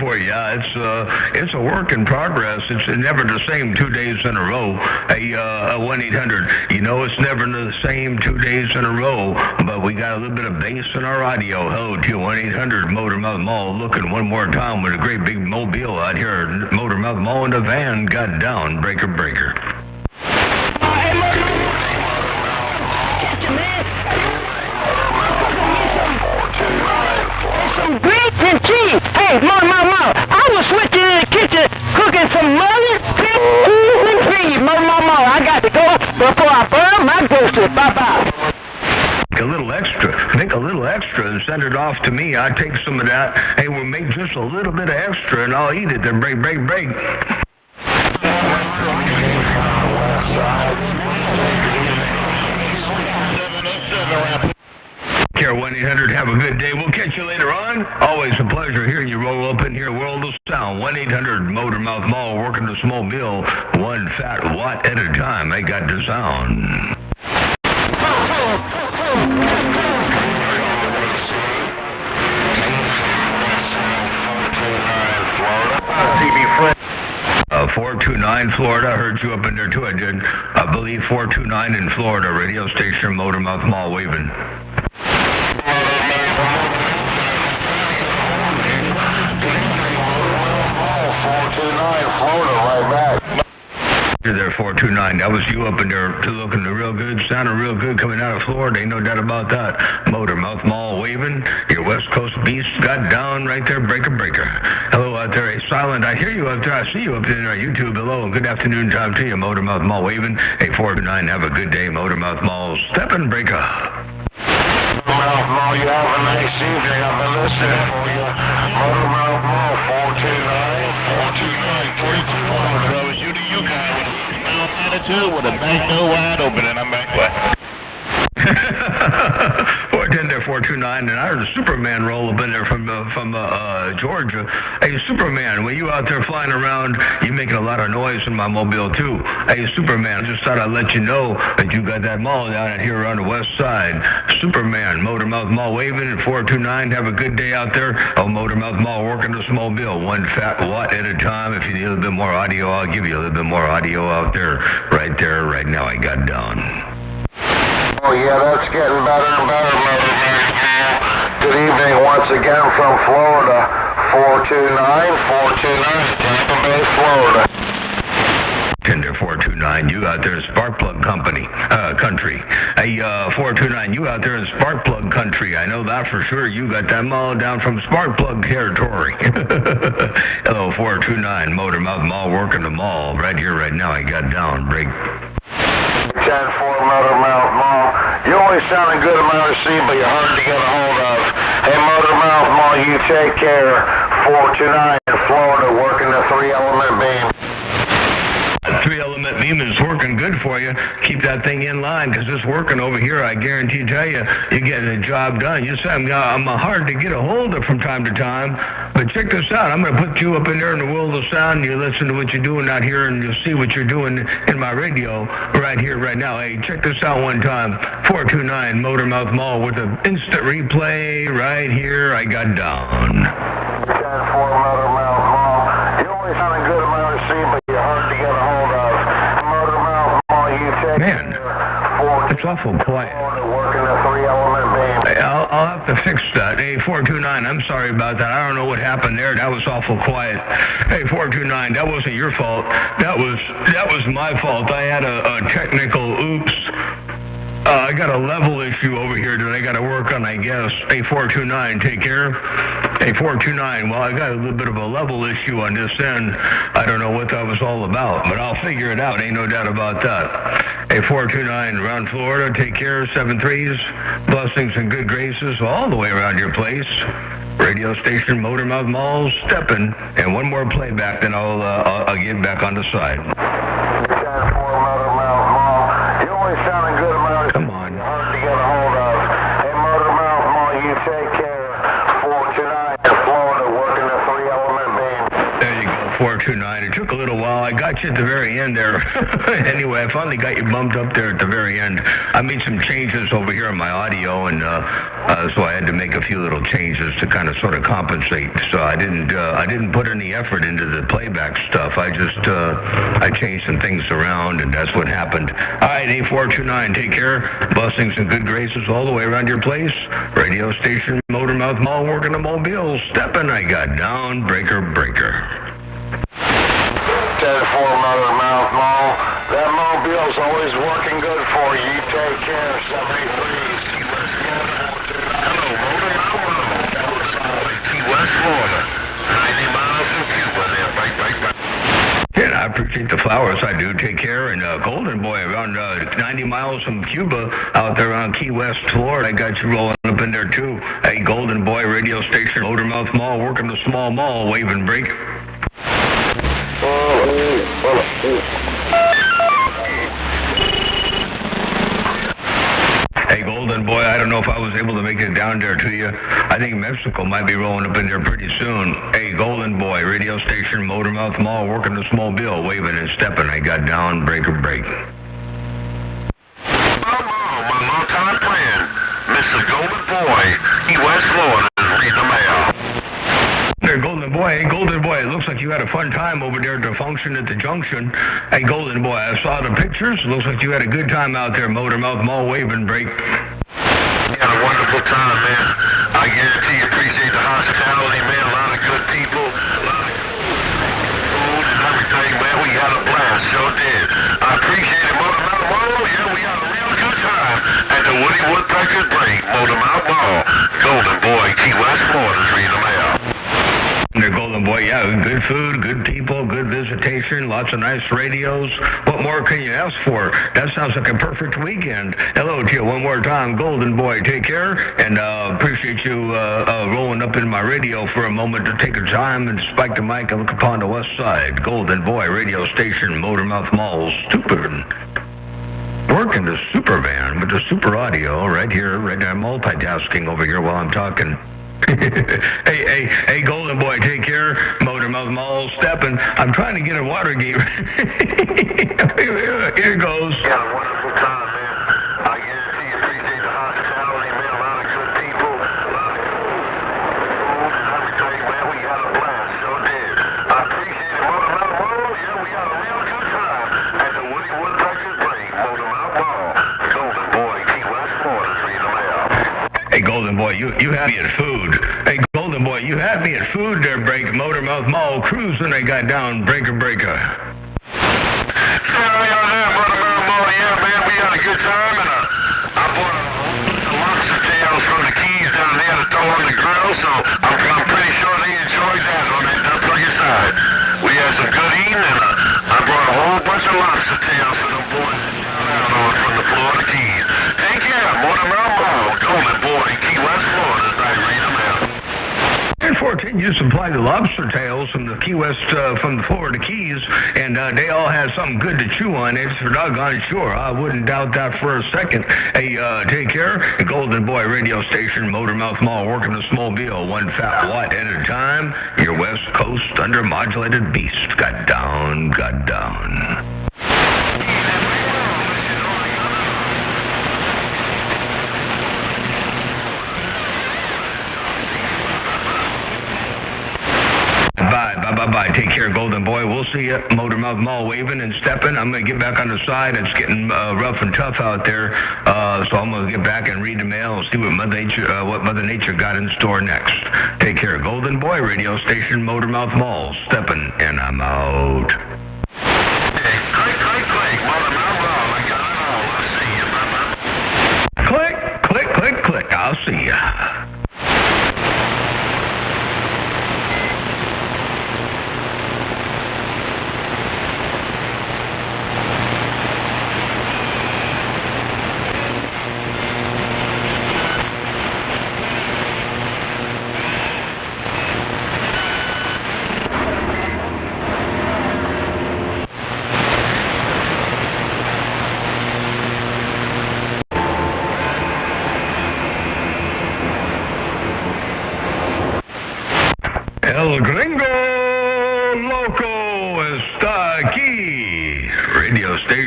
for you. It's a work in progress. It's never the same 2 days in a row. Hey, 1-800. You know it's never the same 2 days in a row, but we got a little bit of bass in our audio. Hello to 1-800 Motormouth Mall. Looking one more time with a great big mobile out here. Motormouth Mall in the van got down. Breaker. Some grits and cheese. Hey, Mom, I was switching in the kitchen cooking some mother and cheese. Mom, I got to go before I burn my groceries. Bye-bye. Make a little extra and send it off to me. I take some of that. Hey, we'll make just a little bit of extra and I'll eat it. Then break. Care 1-800, have a good day. We'll catch you later on. Always a pleasure hearing you roll up in here, World of Sound. 1-800 Motormouth Mall, working the small bill, one fat watt at a time. I got the sound. TV friend. 429 Florida. I heard you up in there too. I did. I believe 429 in Florida. Radio station Motormouth Mall waving. You're there, 429. That was you up in there looking real good, sounding real good coming out of Florida. Ain't no doubt about that. Motormouth Mall waving. Your West Coast beast got down right there. Breaker. Hello out there. Hey, Silent, I hear you up there. I see you up there on YouTube. Hello, and good afternoon time to you. Motormouth Mall waving. Hey, 429, have a good day. Motormouth Mall stepping breaker. Motormouth Mall, you have a nice evening. I've been listening for you. Motormouth Mall, 429. That was you to you guys. Attitude with a bank door wide open, and I'm back. 410 there, 429, and I heard a Superman roll up in there from Georgia. Hey, Superman, when you out there flying around, you making a lot of noise in my mobile too. Hey, Superman, just thought I'd let you know that you got that mall down here on the west side. Superman, Motormouth Mall waving at 429. Have a good day out there. Oh, Motormouth Mall working the small bill, one fat watt at a time. If you need a little bit more audio, I'll give you a little bit more audio out there, right now. I got down. Oh, yeah, that's getting better and better, Motormouth. Good evening once again from Florida. 429, Tampa Bay, Florida. Tender 429, you out there in Sparkplug country. Hey, 429, you out there in Sparkplug country. I know that for sure. You got that mall down from Sparkplug territory. Hello, 429, Motormouth Mall working the mall. Right here, right now, I got down. Break. 10-4 Motormouth Mall. You always sounding good on my receive, but you're hard to get a hold of. Hey, Motormouth Mall, you take care. 429 in Florida, working the 3-element beam. 3-element beam is working good for you. Keep that thing in line, because it's working over here. I guarantee tell you, you're getting the job done. You say I'm hard to get a hold of from time to time, but check this out. I'm going to put you up in there in the world of sound. You listen to what you're doing out here, and you'll see what you're doing in my radio right here, right now. Hey, check this out one time. 429 Motormouth Mall with an instant replay right here. I got down. 10-4 Motormouth Mall. You always sounding good on my receive, but you're hard to get a hold of. Motormouth Mall, you take Man, it's awful quiet. Working the 3-element beam. Hey, I'll have to fix that. Hey, 429, I'm sorry about that. I don't know what happened there. That was awful quiet. Hey, 429, that wasn't your fault. That was my fault. I had a technical oops. I got a level issue over here that I got to work on, I guess. Hey, 429, take care. Hey, 429, well, I got a little bit of a level issue on this end. I don't know what that was all about, but I'll figure it out. Ain't no doubt about that. Hey, 429, around Florida, take care. 7-3s, blessings and good graces all the way around your place. Radio station Motormouth Mall stepping, and one more playback, then I'll get back on the side. 10-4 Motormouth Mall. You always sounding good about it. Come on. Hard to get a hold of. Hey, Motormouth Mall, you take care. 429 in Florida, working the 3-element beam. There you go, 429. It took a little while. I got you at the very end there. Anyway, I finally got you bumped up there at the very end. I made some changes over here on my audio, and so I had to make a few little changes to kind of sort of compensate. So I didn't put any effort into the playback stuff. I just I changed some things around, and that's what happened. All right, 8429, take care. Blessings and good graces all the way around your place. Radio station, Motormouth Mall, working the mobile. Stepping, I got down, breaker. 10-4 Motormouth Mall. That mobile's always working good for you. You take care. 73. Hello, Motormouth Mall. That was Key West, Florida. 90 miles from Cuba there. Bye. Yeah, I appreciate the flowers. I do. Take care. And Golden Boy, around 90 miles from Cuba, out there around Key West, Florida. I got you rolling up in there, too. Hey, Golden Boy, radio station, Motormouth Mall, working the small mall, wave and break. Hey, Golden Boy, I don't know if I was able to make it down there to you. I think Mexico might be rolling up in there pretty soon. Hey, Golden Boy, radio station, Motormouth Mall, working the small bill, waving and stepping. I got down, break. My long-time friend, Mr. Golden Boy, Key West, Florida, is reading the mail. There, Golden Boy. Hey, Golden Boy, it looks like you had a fun time over there at the function at the junction. Hey, Golden Boy, I saw the pictures. Looks like you had a good time out there, Motormouth Mall, wave and break. You had a wonderful time, man. I guarantee you appreciate the hospitality, man. A lot of good people, a lot of food and everything, man. We had a blast, sure did. I appreciate it, Motormouth Mall. Yeah, we had a real good time at the Woody Woodpecker's break, Motormouth Mall. Golden Boy, Key West, Florida, is reading the mail. There, Golden Boy, yeah, good food, good people, good visitation, lots of nice radios. What more can you ask for? That sounds like a perfect weekend. Hello to you one more time, Golden Boy. Take care, and appreciate you rolling up in my radio for a moment to take a time and spike the mic and look upon the west side. Golden Boy, radio station, Motormouth Mall, stupid. Working the super van with the super audio right here, multitasking over here while I'm talking. hey, Golden Boy, take care. Motormouth Mall, stepping. I'm trying to get a Watergate. Here goes. You had a wonderful time, man. I guarantee you appreciate the hospitality, man. A lot of good people, a lot of food and everything, man. We had a blast, sure did. I appreciate it, Motormouth Mall. Yeah, we had a real good time at the Woody Woodpecker's break, Motormouth Mall. Golden Boy, Key West, Florida, is reading the mail. Hey, Golden Boy, you had me at food. Hey, Golden Boy, you had me at food there, break. Motormouth Mall, cruising, I got down, breaker. Yeah, Motormouth Mall, yeah, man, we had a good time, and I bought some lobster tails from the Keys down there to throw on the grill, so I'm pretty sure they enjoyed that on that Ducklucky side. We had some good eating, and I brought a whole bunch of lobster tails for them boys down on from the Florida Keys. Take care, Motormouth Mall, Golden Boy, Key West, Florida, is right reading them out. And 14, you supply the lobster tails from the Key West, from the Florida Keys, and they all have something good to chew on. It's for doggone sure. I wouldn't doubt that for a second. Hey, take care. The Golden Boy radio station, Motormouth Mall, working the small bill, one fat watt at a time. Your West Coast undermodulated beast got down. Bye. Take care, Golden Boy. We'll see you. Motormouth Mall waving and stepping. I'm going to get back on the side. It's getting rough and tough out there. So I'm going to get back and read the mail and see what Mother Nature got in store next. Take care, Golden Boy, radio station, Motormouth Mall, stepping, and I'm out. Hey, click, Motormouth Mall, I got it all. I'll see you, Mama. Click. I'll see ya.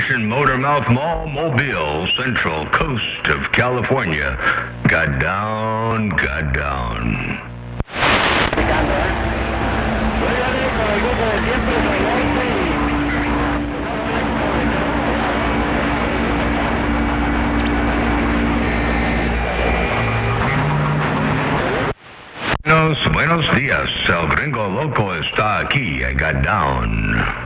station, Motormouth Mall, Mobile, Central Coast of California. Got down, got down. Buenos días, el gringo loco está aquí. I got down.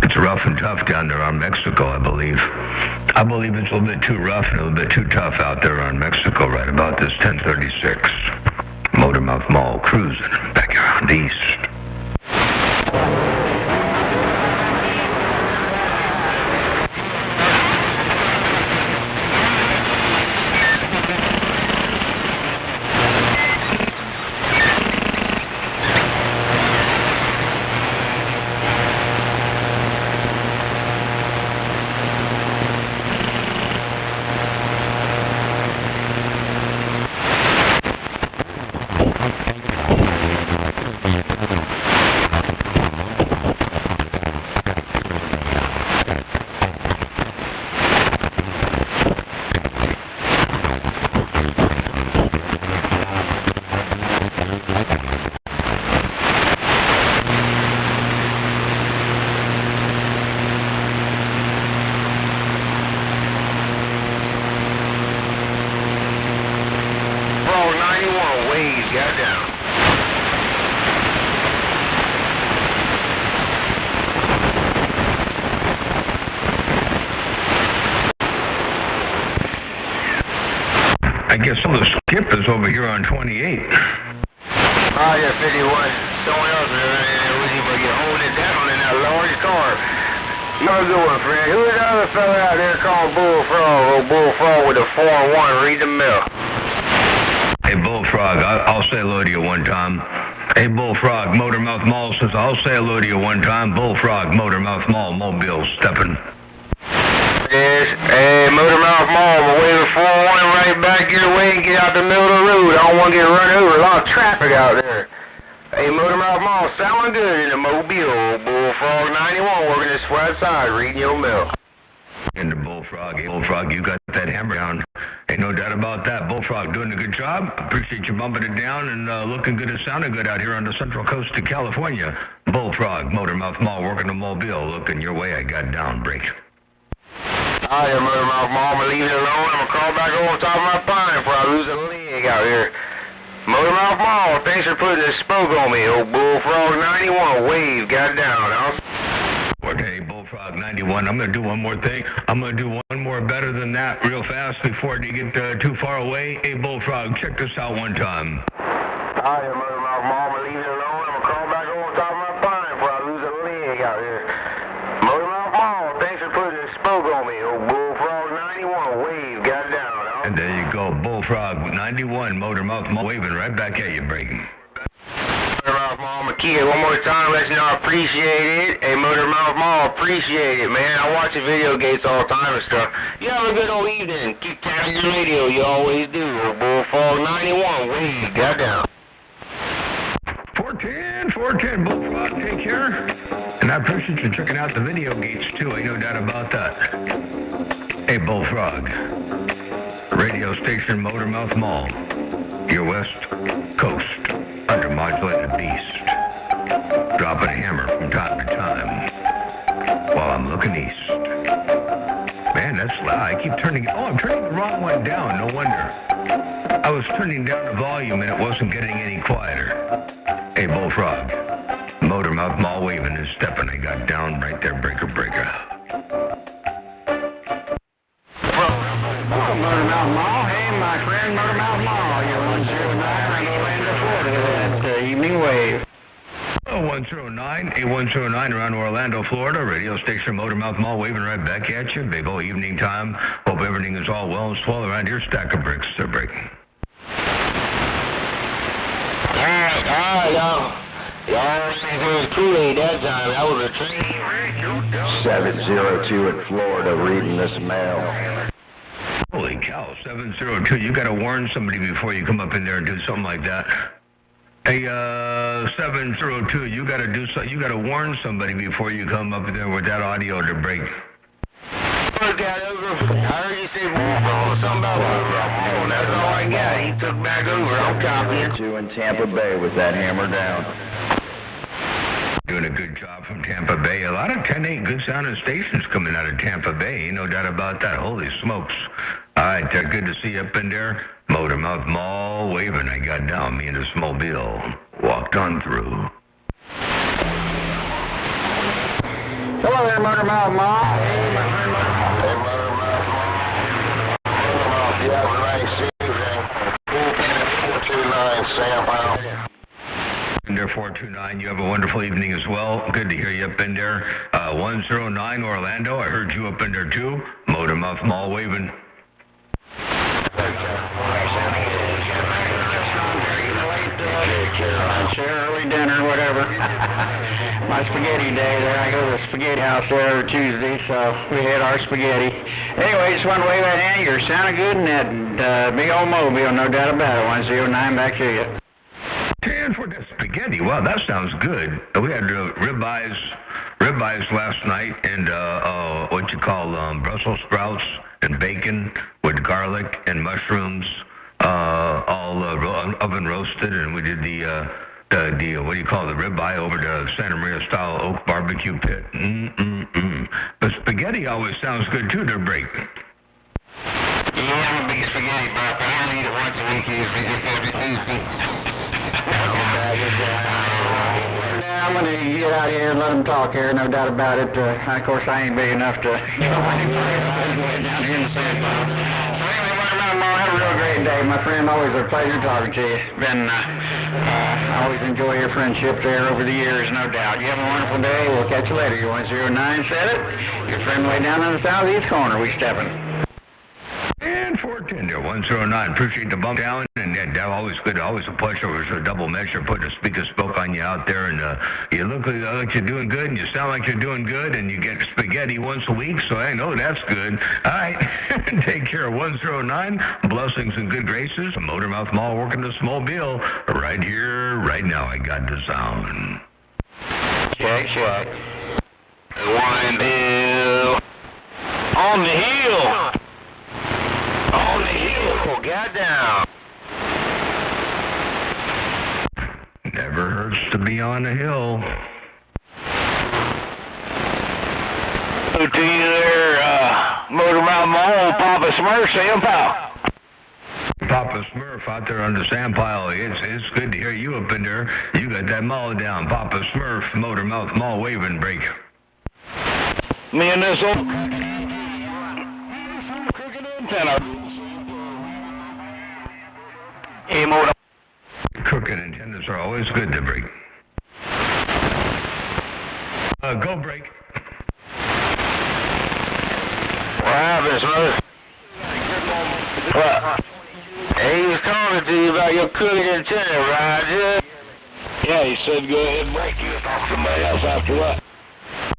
It's rough and tough down there on Mexico, I believe. I believe it's a little bit too rough and a little bit too tough out there on Mexico right about this 10:36. Motormouth Mall cruising back around east. Got down. I guess all the skip is over here on 28. Oh, yeah, 51. Someone else was even holding it down in that large car. Another good one, friend. Who is the other fella out there called Bullfrog? Oh, Bullfrog with a 4-1. Read the mail. Hey, Bullfrog, I'll say hello to you one time. Hey, Bullfrog, Motormouth Mall says, I'll say hello to you one time. Bullfrog, Motormouth Mall, Mobile, stepping. Yes. Hey, Motormouth Mall, I'm waving 4-1 right back your way and get out the middle of the road. I don't want to get run over. A lot of traffic out there. Hey, Motormouth Mall, sounding good in the Mobile. Bullfrog 91 working his flat side, reading your mail. And the Bullfrog, hey, Bullfrog, you got that hammer down. Ain't no doubt about that. Bullfrog doing a good job. Appreciate you bumping it down and looking good and sounding good out here on the Central Coast of California. Bullfrog, Motormouth Mall, working the Mobile, looking your way. I got down, break. Oh, yeah, Motormouth Mall, I'm going to leave it alone. I'm going to crawl back over top of my pine before I lose a leg out here. Motormouth Mall, thanks for putting a spoke on me. Old Bullfrog 91, wave, got down. Okay, Bullfrog 91, I'm going to do one more thing. I'm going to do one more better than that real fast before you get too far away. Hey, Bullfrog, check this out one time. Oh, yeah, Motormouth Mall, I'm going to leave it alone. I'm going to crawl back over top of my pine before I lose a leg out here. Motormouth Mall, thanks for putting a spoke on me. Old Bullfrog 91, wave, got down. And there you go, Bullfrog 91, Motormouth Mall, waving right back at you, breaking. Motormouth Mall, I'm going to key it one more time, let you know I appreciate it. Hey, Motormouth Mall, appreciate it, man. I watch the Videogates all the time and stuff. You have a good old evening. Keep tapping your radio, you always do. Bullfrog 91, wave, got down. 410, Bullfrog, take care. And I appreciate you checking out the Videogates, too. Ain't no doubt about that. Hey, Bullfrog. Radio station Motormouth Mall. Your West Coast undermodulated beast. Dropping a hammer from time to time while I'm looking east. Man, that's loud. I keep turning... Oh, I'm turning the wrong one down. No wonder. I was turning down the volume and it wasn't getting any quieter. Hey, Bullfrog. Motormouth Mall waving and stepping. I got down right there, breaker. Motormouth Mall. Hey, my friend, Motormouth Mall. You're 109 in Orlando, Florida. That's Evening Wave. 109, A109 around Orlando, Florida. Radio station Motormouth Mall waving right back at you. Big old evening time. Hope everything is all well and swell around your stack of bricks. They're breaking. Alright, y'all was Kool-Aid that time. That was a train. 702 in Florida reading this mail. Holy cow, 702. You got to warn somebody before you come up in there and do something like that. Hey, 702. You got to do so. You got to warn somebody before you come up in there with that audio to break. I heard you say something about over. That's all I got. He took back over. I'm copying. 2 in Tampa Bay with that hammer down. Doing a good job from Tampa Bay. A lot of 10-8 good sounding stations coming out of Tampa Bay. Ain't no doubt about that. Holy smokes. All right, good to see you up in there. Motormouth Mall waving. I got down. Me and this mobile walked on through. Hello there, Motormouth Mall. Hey, Motormouth Mall. Motormouth, you have a nice evening. 429 Sample. In there, 429. You have a wonderful evening as well. Good to hear you up in there. 109 Orlando. I heard you up in there too. Motormouth Mall waving. Early dinner, whatever. My spaghetti day there. I go to the spaghetti house there every Tuesday, so we had our spaghetti. Anyway, just want to wave that hand. You're sounding good in that big old mobile, no doubt about it. 109 back to you. And for the spaghetti, wow, that sounds good. We had ribeyes last night, and what you call Brussels sprouts and bacon with garlic and mushrooms, all oven roasted, and we did the what do you call the ribeye over the Santa Maria style oak barbecue pit. But spaghetti always sounds good too to break. Yeah, I'm a big spaghetti buff. I don't eat it once a week. Usually just every Tuesday. I'm going to get out here and let them talk here, no doubt about it. Of course, I ain't big enough to down here in the sandbar. So anyway, have a real great day, my friend. Always a pleasure talking to you. I always enjoy your friendship there over the years, no doubt. You have a wonderful day. We'll catch you later. You 109 said it. Your friend way down in the southeast corner. We stepping. And 410 there, 109. Appreciate the bump down, and always good, always a pleasure. It was a double measure, putting a speaker spoke on you out there, and you look like you're doing good, and you sound like you're doing good, and you get spaghetti once a week, so I know that's good. All right, take care, 109. Blessings and good graces. Motormouth Mall working the Mobile right here, right now. I got the sound. Check. 1 2. On the hill. On the hill, get down. Never hurts to be on a hill. To you there, Motormouth Mall, Papa Smurf, say him, pal. Papa Smurf out there on the sandpile. It's good to hear you up in there. You got that mall down. Papa Smurf, Motormouth Mall waving break. Me and this old crooked antenna. Hey, Motor. Crooked antennas are always good to break. Go break. What happened, Smurf? What? Hey, he was talking to you about your crooked antenna, Roger. Yeah, he said go ahead and break. You was talking to somebody else after what?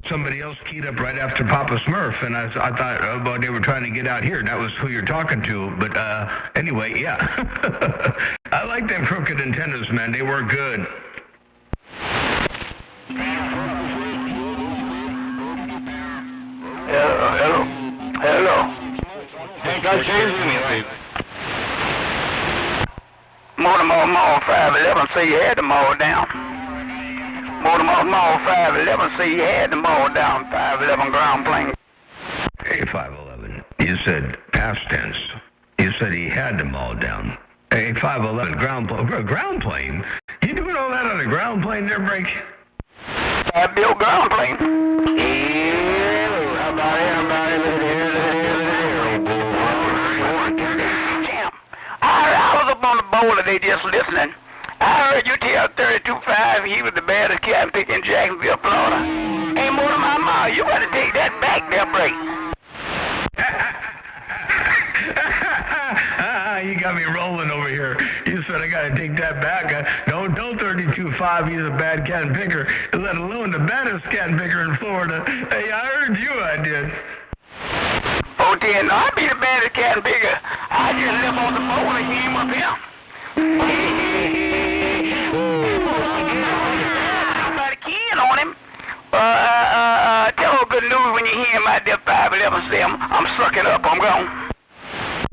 Somebody else keyed up right after Papa Smurf, and I thought, well, they were trying to get out here, and that was who you're talking to. But anyway, yeah. I like them crooked antennas, man. They work good. Hello. Ain't got change anything. Motormouth Mall 511 say you had the mall down. Motormouth Mall 511 say you had the mall down. 511 ground plane. Hey, 511. You said past tense. You said he had the mall down. Hey, 511 ground plane. You doing all that on a ground plane there, Break? I built ground plane. How about it? Damn. I was up on the bowl today just listening. I heard you tell 32.5 he was the baddest cat pick in Jacksonville, Florida. Hey, Motormouth Mall, you gotta take that back there, Break. you got me rolling over here. You said I got to take that back. Don't 32.5. He's a bad cat picker, let alone the baddest cat picker in Florida. Hey, I heard you. I did. Oh, then I be the baddest cat picker. I just left on the boat and came up here. Got a kid on him. Tell her good news when you hear him out there 511. Say I'm sucking up. I'm gone.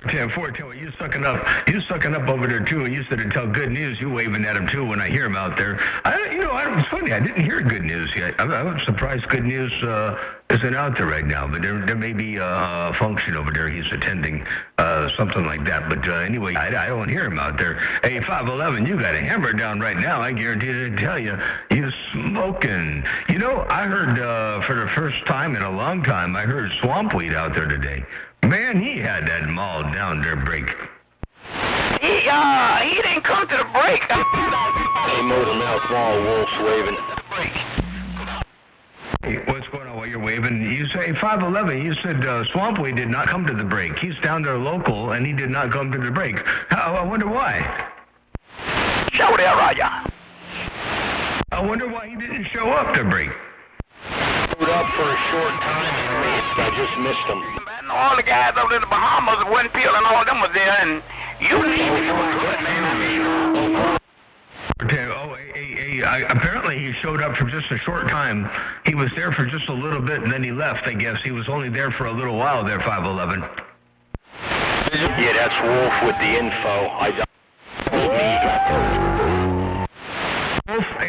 10-4, you sucking up. You sucking up over there too, and you said to tell good news. You waving at him too when I hear him out there. It's funny. I didn't hear good news yet. I'm surprised good news isn't out there right now. But there may be a function over there he's attending, something like that. But anyway, I don't hear him out there. Hey, 511, you got a hammer down right now. I guarantee to tell you, you smoking. I heard for the first time in a long time, I heard swamp weed out there today. Man, he had that mauled down there break. He didn't come to the break. Hey, motor mouth mall, wolf's waving. Hey, what's going on while you're waving? You say 511. You said Swampweed did not come to the break. He's down there local, and he did not come to the break. I wonder why. Show there, Roger. I wonder why he didn't show up to break. Showed up for a short time and missed. I just missed him. All the guys over in the Bahamas, Winfield and all them was there, and you leave it was good, man. Apparently he showed up for just a short time. He was there for just a little bit, and then he left, I guess. He was only there for a little while there, 511. Yeah, that's Wolf with the info.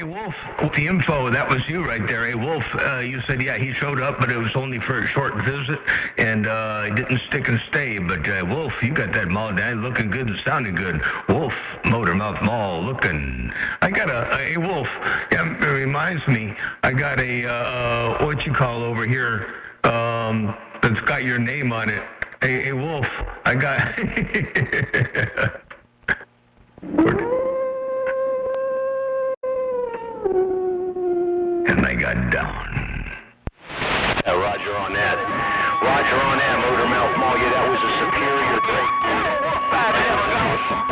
Wolf, with the info, that was you right there. Hey, Wolf, you said, yeah, he showed up, but it was only for a short visit, and he didn't stick and stay. But, Wolf, you got that mall down looking good and sounding good. Wolf, Motormouth Mall, looking. I got hey, Wolf, yeah, it reminds me, I got a, what you call over here, that's got your name on it. Hey, Wolf, I got... And I got down. Roger on that. Roger on that, Motormouth Mall. Yeah, that was a superior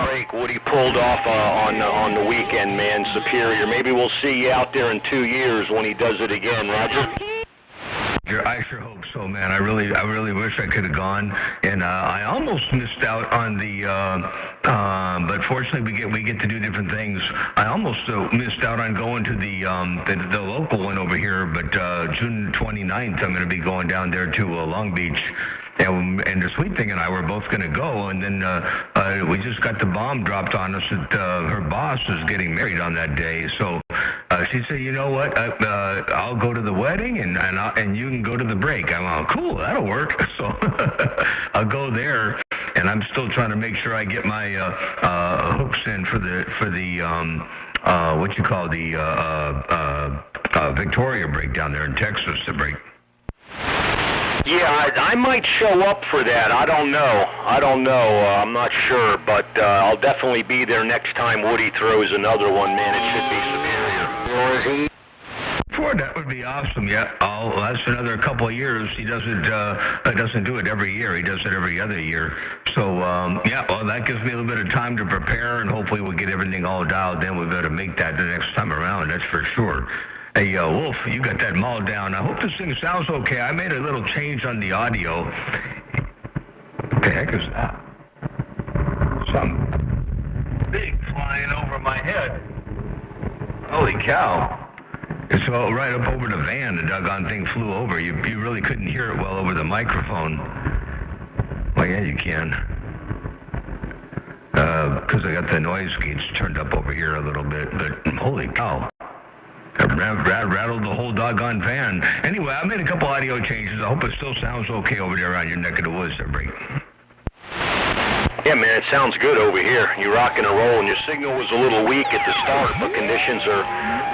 break. Woody pulled off on the weekend, man. Superior. Maybe we'll see you out there in 2 years when he does it again, Roger. I sure hope so, man. I really wish I could have gone, and I almost missed out on the. But fortunately, we get to do different things. I almost missed out on going to the local one over here, but June 29th, I'm going to be going down there to Long Beach. And the sweet thing and I were both going to go, and then we just got the bomb dropped on us that her boss is getting married on that day. So she said, you know what, I'll go to the wedding, and you can go to the break. I'm like, cool, that'll work. So I'll go there, and I'm still trying to make sure I get my hooks in for the what you call the Victoria break down there in Texas to break. Yeah, I might show up for that. I don't know. I'm not sure, but I'll definitely be there next time Woody throws another one, man. It should be superior. Or is he? Ford, that would be awesome. Yeah, that's another couple of years. He doesn't do it every year. He does it every other year. So yeah, well, that gives me a little bit of time to prepare, and hopefully we'll get everything all dialed in. We'll be able to make that the next time around. That's for sure. Hey, Wolf, you got that mall down. I hope this thing sounds okay. I made a little change on the audio. What the heck is that? Something big flying over my head. Holy cow. It's all right up over the van. The doggone thing flew over. You really couldn't hear it well over the microphone. Well, yeah, you can. Because I got the noise gates turned up over here a little bit. But holy cow. Rattled the whole doggone van. Anyway, I made a couple audio changes. I hope it still sounds okay over there around your neck of the woods there, Break. Yeah, man, it sounds good over here. You're rocking and rolling. Your signal was a little weak at the start, but conditions are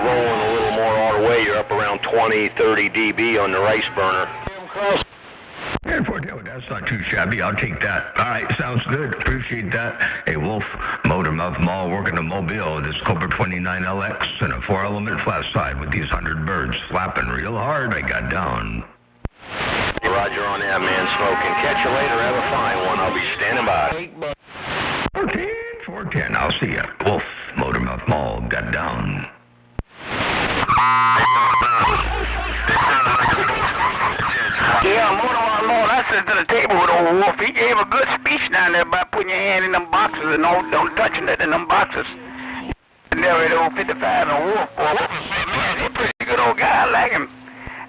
rolling a little more our way. You're up around 20, 30 dB on the rice burner. Yeah, that's not too shabby. I'll take that. All right, sounds good. Appreciate that. Hey, Wolf, Motormouth Mall, working the Mobile. This Cobra 29LX and a 4-element flat side with these 100 birds flapping real hard. I got down. Roger on that, man, smoking. Catch you later. Have a fine one. I'll be standing by. 410, I'll see ya. Wolf, Motormouth Mall, got down. Yeah, Motormouth Mall, I sat at the table with old Wolf. He gave a good speech down there about putting your hand in them boxes and don't touching it in them boxes. And there at old 55 and Wolf. Well, Wolf said, man, he's a pretty good old guy. I like him.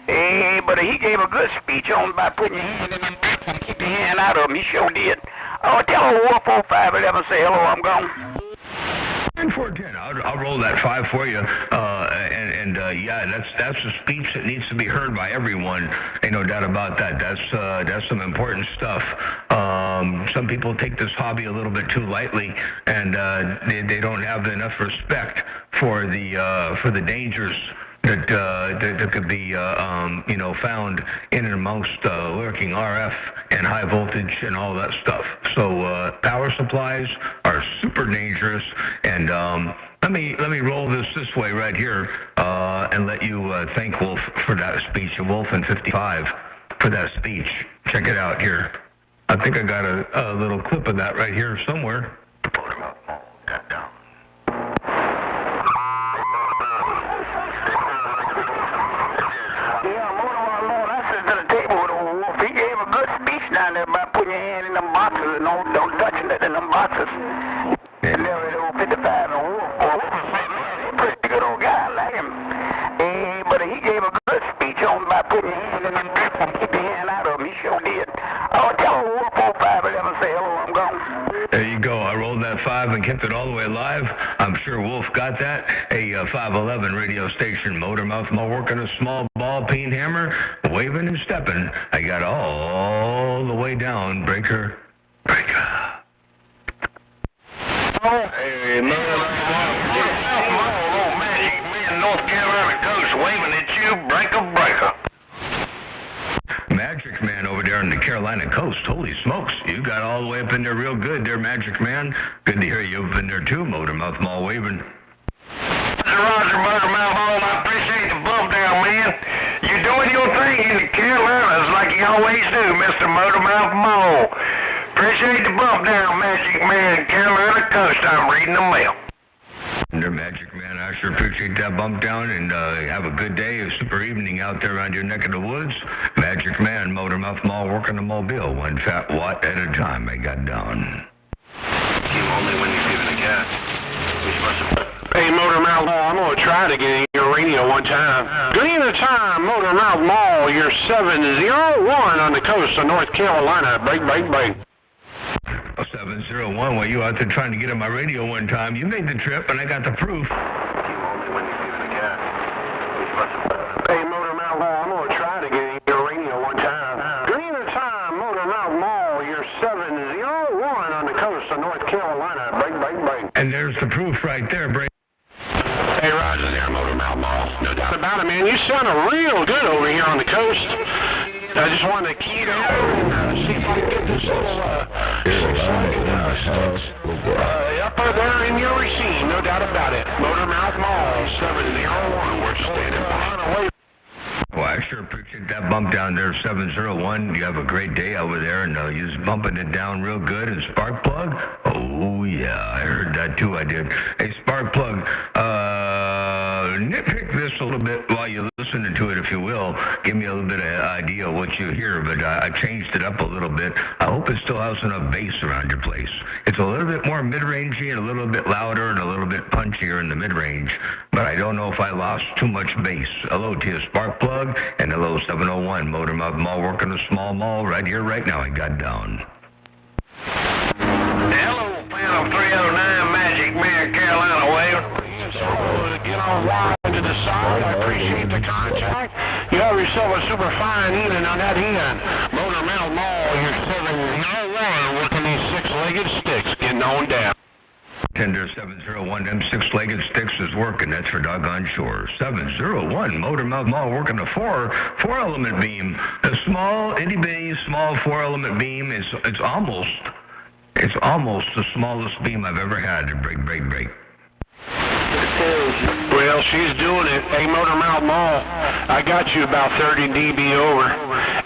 Hey, but he gave a good speech on about putting your hand in them boxes and keep your hand out of them. He sure did. Oh, tell old Wolf 0511 say hello, I'm gone. 410, I'll roll that 5 for you. Yeah, that's a speech that needs to be heard by everyone. Ain't no doubt about that. That's some important stuff. Some people take this hobby a little bit too lightly, and they don't have enough respect for the dangers that could be found in and amongst lurking RF and high voltage and all that stuff. So power supplies are super dangerous, and let me roll this way right here and let you thank Wolf for that speech. Wolf and 55 for that speech. Check it out here. I think I got a little clip of that right here somewhere. Down there about putting your hand in them boxes and don't touching it in them boxes. And there at old 55 and Wolf. Well, Wolf said, man, he's a pretty good old guy. I like him. Hey, but he gave a good speech on about putting your hand in them boxes and keep your hand out of them. He sure did. Oh, tell Wolf 0511 say hello, I'm gone. There you go. I rolled that 5 and kept it all the way live. I'm sure Wolf got that. A 511 radio station, Motormouth Mall, working a small ball peen hammer, waving and stepping. I got all the way down, breaker. Hey, man, Magic Man, North Carolina coast, waving at you, breaker. Magic Man over there on the Carolina coast. Holy smokes, you got all the way up in there real good there, Magic Man. Good to hear you up in there too, Motormouth Mall waving. Roger, Motormouth Mall, I appreciate the bump down, man. You're doing your thing in the Carolinas like you always do, Mr. Motormouth Mall. Appreciate the bump down, Magic Man, Carolina coast. I'm reading the mail. There, Magic Man, I sure appreciate that bump down, and have a good day, a super evening out there around your neck of the woods. Magic Man, Motormouth Mall, working the mobile, one fat watt at a time. I got down. Only when you're giving a gas. Hey, Motormouth Mall, I'm going to try to get in your radio one time. Good evening time, Motormouth Mall, you're 701 on the coast of North Carolina. Break. 701, well, you out there trying to get on my radio one time. You made the trip, and I got the proof. Hey, Motormouth Mall, I'm going to try to get in your radio one time. Good evening time, Motormouth Mall, you're 701 on the coast of North Carolina. Break. And there's the proof right there, Break. Hey, Roger there, Motormouth Mall. No doubt about it, man. You sound real good over here on the coast. I just wanted to key down and see if I can get this little up there in your receipt, no doubt about it. Motormouth Mall, 701. We're standing by. Well, I sure appreciate that bump down there, 701. You have a great day over there, and you're bumping it down real good. And Sparkplug? Oh, yeah, I heard that too, I did. Hey, Sparkplug, nitpick this a little bit while you're listening to it, if you will. Give me a little bit of idea of what you hear, but I changed it up a little bit. I hope it still has enough bass around your place. It's a little bit more mid-rangey and a little bit louder and a little bit punchier in the mid-range, but I don't know if I lost too much bass. Hello to you, Sparkplug, and hello, 701, Motormouth Mall, working a small mall right here, right now. I got down. Hello, Phantom 309, Magic Man, Carolina wave. So, get on wide to the side. I appreciate the contact. You have yourself a super fine evening on that end. Motormouth Mall, you're 701, working these six-legged sticks, getting on down. Tender 701, them six-legged sticks is working. That's for doggone sure. 701, Motormouth Mall, working a four-element beam. A small, itty-bitty, small four-element beam. It's almost the smallest beam I've ever had to break. Well, she's doing it. Hey, Motormouth Mall, I got you about 30 dB over.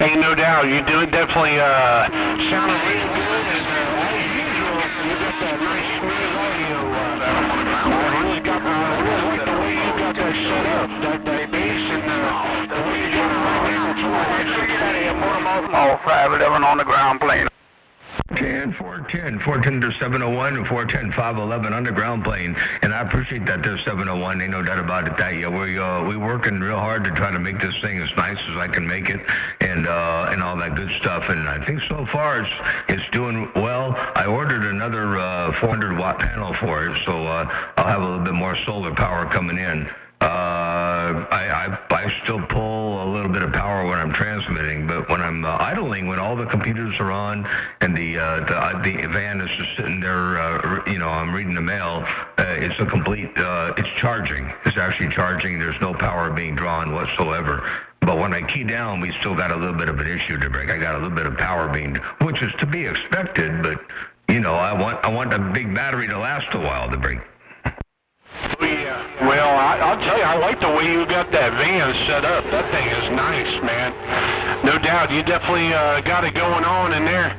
Ain't no doubt. You do it definitely sounding real good. And as usual, you got that nice smooth audio. 511 on the ground plane. 410 to 701 and 410 511 underground plane, and I appreciate that there's 701. Ain't no doubt about it. That we working real hard to try to make this thing as nice as I can make it, and all that good stuff. And I think so far it's doing well. I ordered another 400 watt panel for it, so I'll have a little bit more solar power coming in. I still pull a little bit of power when I'm transmitting, but when I'm idling, when all the computers are on and the van is just sitting there, I'm reading the mail, it's a complete, it's charging. It's actually charging. There's no power being drawn whatsoever. But when I key down, we still got a little bit of an issue to break. I got a little bit of power being, which is to be expected, but, I want the big battery to last a while to break. Yeah, well, I'll tell you, I like the way you got that van set up. That thing is nice, man. No doubt, you definitely got it going on in there.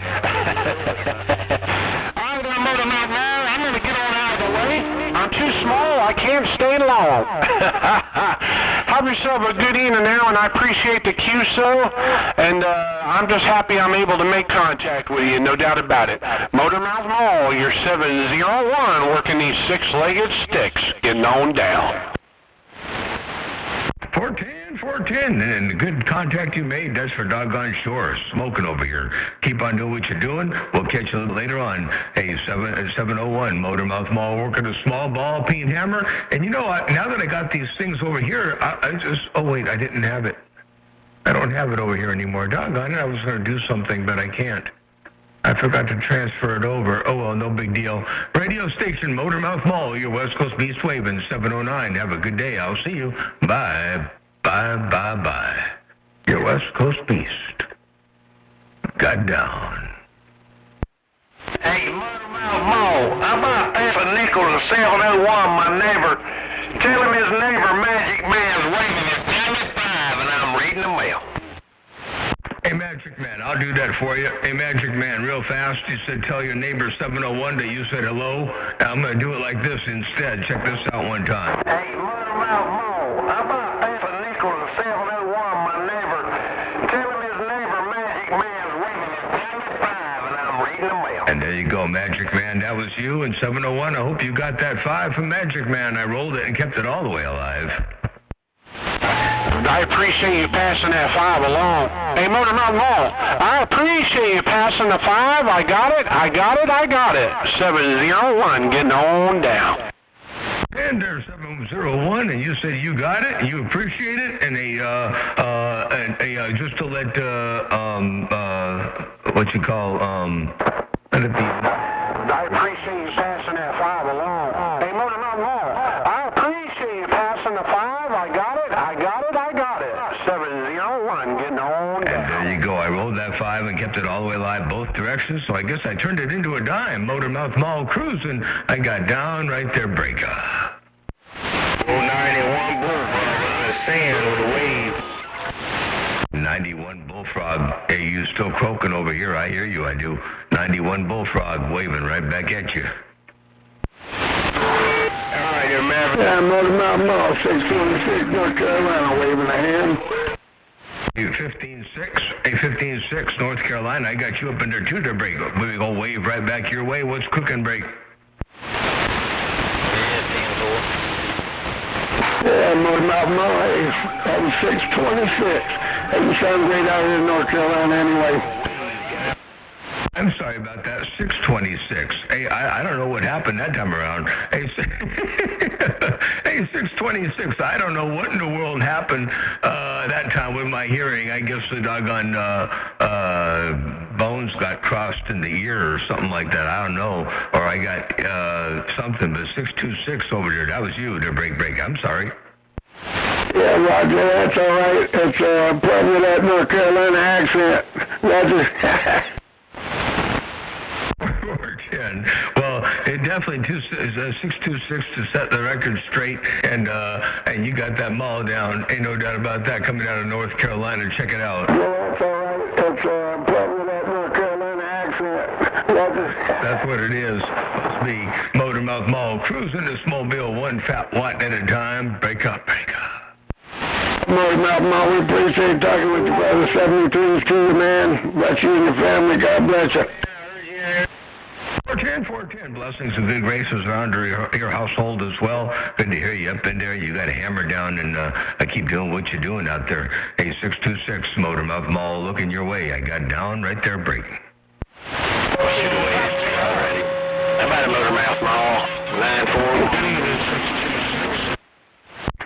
All right, I'm Motor Mouth Mall. I'm going to get on out of the way. I'm too small. I can't stay long. Have yourself a good evening now, and I appreciate the QSO, and I'm just happy I'm able to make contact with you, no doubt about it. Motor Mouth Mall, your 701, working these six-legged sticks, getting on down. 410, and the good contact you made, that's for doggone sure. Smoking over here. Keep on doing what you're doing. We'll catch you a little later on. Hey, 701, Motor Mouth Mall, working a small ball peen hammer. And now that I got these things over here, oh wait, I didn't have it. I don't have it over here anymore. Doggone it, I was going to do something, but I can't. I forgot to transfer it over. Oh, well, no big deal. Radio station, Motor Mouth Mall, your West Coast Beast waving, 709. Have a good day. I'll see you. Bye. Bye, bye, bye. Your West Coast Beast. Got down. Hey, Motor Mouth Mall, how about pass a nickel to 701, my neighbor? Tell him his neighbor Magic Man's waving at 95, and I'm reading the mail. Hey, Magic Man, I'll do that for you. Hey, Magic Man, real fast, you said tell your neighbor 701 that you said hello. I'm going to do it like this instead. Check this out one time. Hey, Motor Mouth Mall, how about pass a nickel to 701, my neighbor? Tell him his neighbor Magic Man's waving at 95, and I'm reading the mail. And there you go, Magic Man. That was you and 701. I hope you got that 5 from Magic Man. I rolled it and kept it all the way alive. I appreciate you passing that 5 along. Hey, Motor Mouth Mall, I appreciate you passing the 5. I got it. 701, getting on down. And there's 701, and you said you got it, you appreciate it, and just to let let it be. I appreciate you passing that 5 along. Hey, Motor Mouth Mall, I appreciate you passing the 5. I got it. 701, getting on down. And there you go. I rolled that 5 and kept it all the way live both directions, so I guess I turned it into a dime. Motor Mouth Mall cruising. I got down right there, breaker. 91 Bullfrog on the sand with a wave. 91 Bullfrog. Hey, you still croaking over here? I hear you, I do. 91 Bullfrog waving right back at you. Alright, you're Maverick. Yeah, Motor Mouth Mall, 626 North Carolina, waving a hand. 15-6, North Carolina. I got you up in there too, to break. We go wave right back your way. What's cooking, break? Yeah, Motor Mouth Mall, hey, that was 626. Hey, you sound great out here in North Carolina anyway. I'm sorry about that. 626. Hey, I don't know what happened that time around. Hey, hey, 626. I don't know what in the world happened that time with my hearing. I guess the doggone bones got crossed in the ear or something like that. I don't know. Or I got something. But 626 over there, that was you, the break. I'm sorry. Yeah, Roger, that's all right. It's probably that North Carolina accent. Roger. Well, it definitely is 626 to set the record straight, and you got that mall down. Ain't no doubt about that. Coming out of North Carolina, check it out. Yeah, that's all right. It's probably that North Carolina accent. That's what it is. Must be Motor Mouth Mall cruising this mobile one fat watt at a time. Break up. Motor Mouth Mall. We appreciate talking with you, brother. 73's to you, man. Bless you and your family. God bless you. 410, blessings and good graces around your household as well. Good to hear you up in there. You got a hammer down and keep doing what you're doing out there. Hey, 626 Motor Mouth Mall looking your way. I got down right there breaking. How about a Motor Mouth Mall? 94.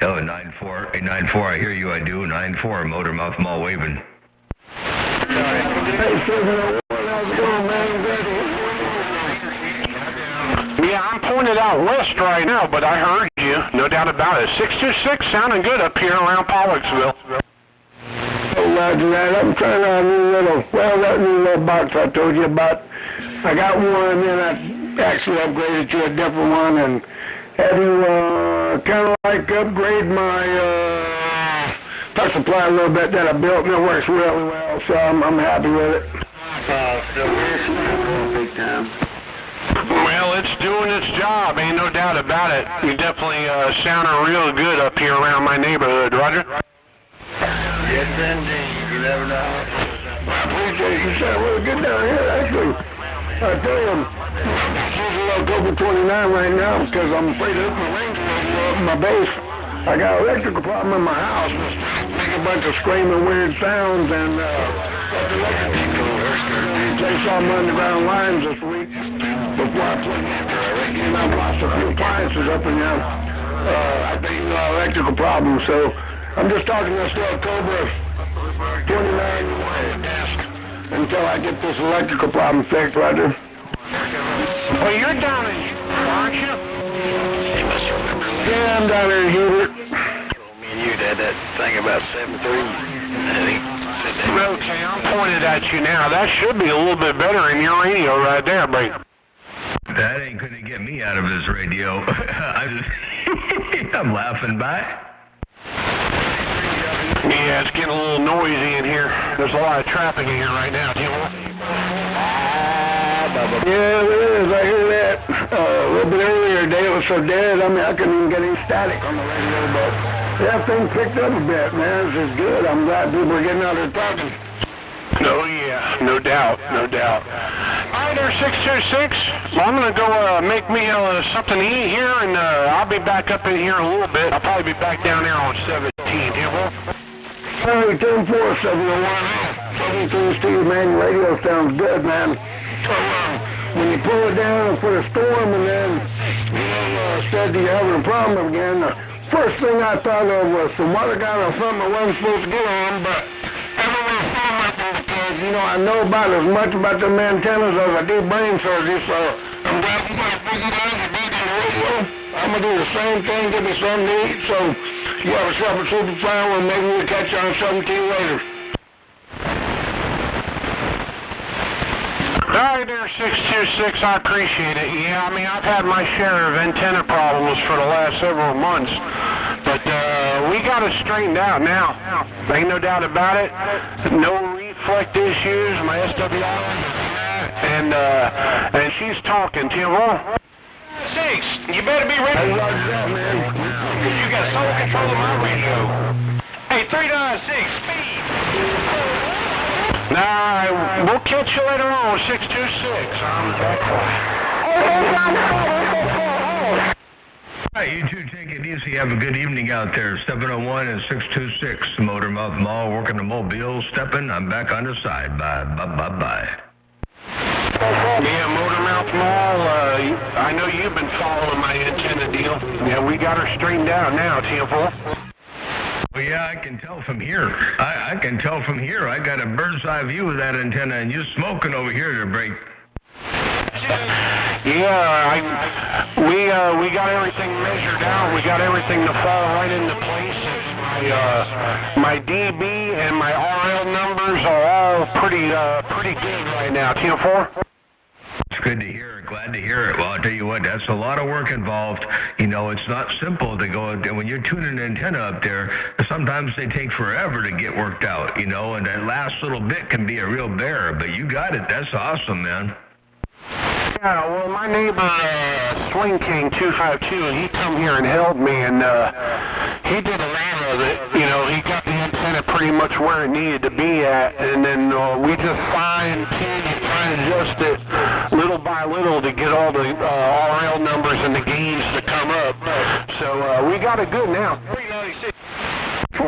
Oh, 94. Hey, 94, I hear you, I do. 94, Motor Mouth Mall waving. Hey, 701, how's it going, man? Yeah, I'm pointed out west right now, but I heard you, no doubt about it. 626 sounding good up here around Pollocksville. Oh, roger that. I'm trying out that new little box I told you about. I got one, and then I actually upgraded to a different one, and had to kind of like upgrade my power supply a little bit that I built, and it works really well, so I'm happy with it. Big time. Well, it's doing its job, ain't no doubt about it. You definitely sounding real good up here around my neighborhood, Roger. Yes, indeed. You never know. I appreciate you sound really good down here, actually. I tell you, I'm using October 29 right now because I'm afraid of my range in my base. I got an electrical problem in my house. Make a bunch of screaming weird sounds and they saw some underground lines this week before I put it in. And I've lost a few appliances up in there. I think electrical problems. So I'm just talking this to October 29 desk until I get this electrical problem fixed, Roger. Well, you're down in Hubert, aren't you? Yeah, I'm down there in Hubert. Me and you had that thing about 7.3. Okay, I'm pointed at you now. That should be a little bit better in your radio right there, Brady. That ain't gonna get me out of this radio. I'm laughing by. Yeah, it's getting a little noisy in here. There's a lot of traffic in here right now, Tim. Yeah, it is. I hear that. A little bit earlier today, it was so dead. I mean, I couldn't even get any static on the radio, but that thing picked up a bit, man. This is good. I'm glad people are getting out there talking. Oh, yeah. No doubt. No doubt. All right, there, 626. Well, I'm going to go make me something to eat here, and I'll be back up in here in a little bit. I'll probably be back down there on 17, Hey, 10-4, 701. 73 Steve, man. Your radio sounds good, man. When you pull it down for a storm and then said you're having a problem again, the first thing I thought of was some water gun or something I wasn't supposed to get on, but I don't really say nothing because, I know about as much about them antennas as I do brain surgery, so I'm glad you got it figured out. You did on the radio. I'm going to do the same thing, give me something to eat, so you have yourself a super fine one. Maybe we'll catch you on 17 later. All right there, 626, I appreciate it. Yeah, I mean, I've had my share of antenna problems for the last several months, but we got it straightened out now. Ain't no doubt about it. No reflect issues, my SWI, and she's talking, Tim. 6, you better be ready. Hey, Roger that, man. You got sole control of my radio. Hey, 396, speed. Nah, we'll catch you later on, 626. All right, you two take it easy. Have a good evening out there. 701 and 626 Motor Mouth Mall, working the Mobile, stepping. I'm back on the side. Bye. Yeah, Motor Mouth Mall, I know you've been following my antenna deal. Yeah, we got her straightened out now, Temple. Well, yeah, I can tell from here. I can tell from here. I got a bird's eye view of that antenna, and you're smoking over here to break. Yeah, we got everything measured out. We got everything to fall right into place. My DB and my RL numbers are all pretty good right now. Temple. It's good to hear. Glad to hear it. Well, I'll tell you what, that's a lot of work involved. It's not simple to go, when you're tuning an antenna up there, sometimes they take forever to get worked out, and that last little bit can be a real bear, but you got it. That's awesome, man. Yeah, well, my neighbor, Swing King 252, he come here and helped me, and he did a lot of it. He got had it pretty much where it needed to be at, and then we just fine-tuned it, trying to adjust it little by little to get all the RL numbers and the gains to come up. So we got it good now. 396.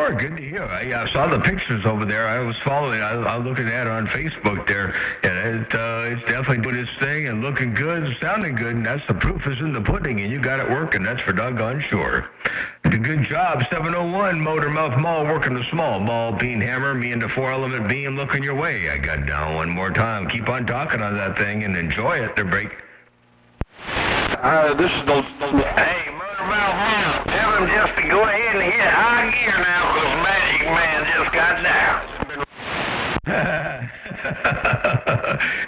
Good to hear. I saw the pictures over there. I was following. I was looking at it on Facebook there, and it's definitely doing its thing and looking good, sounding good, and that's the proof is in the pudding, and you got it working. That's for doggone sure. Good job, 701 Motor Mouth Mall, working the small ball bean hammer, me and the 4-element beam looking your way. I got down one more time. Keep on talking on that thing and enjoy it. The break. This is the... Hey, Motor Mouth Mall, tell him just to go ahead and hit high gear now, because Magic Man just got down.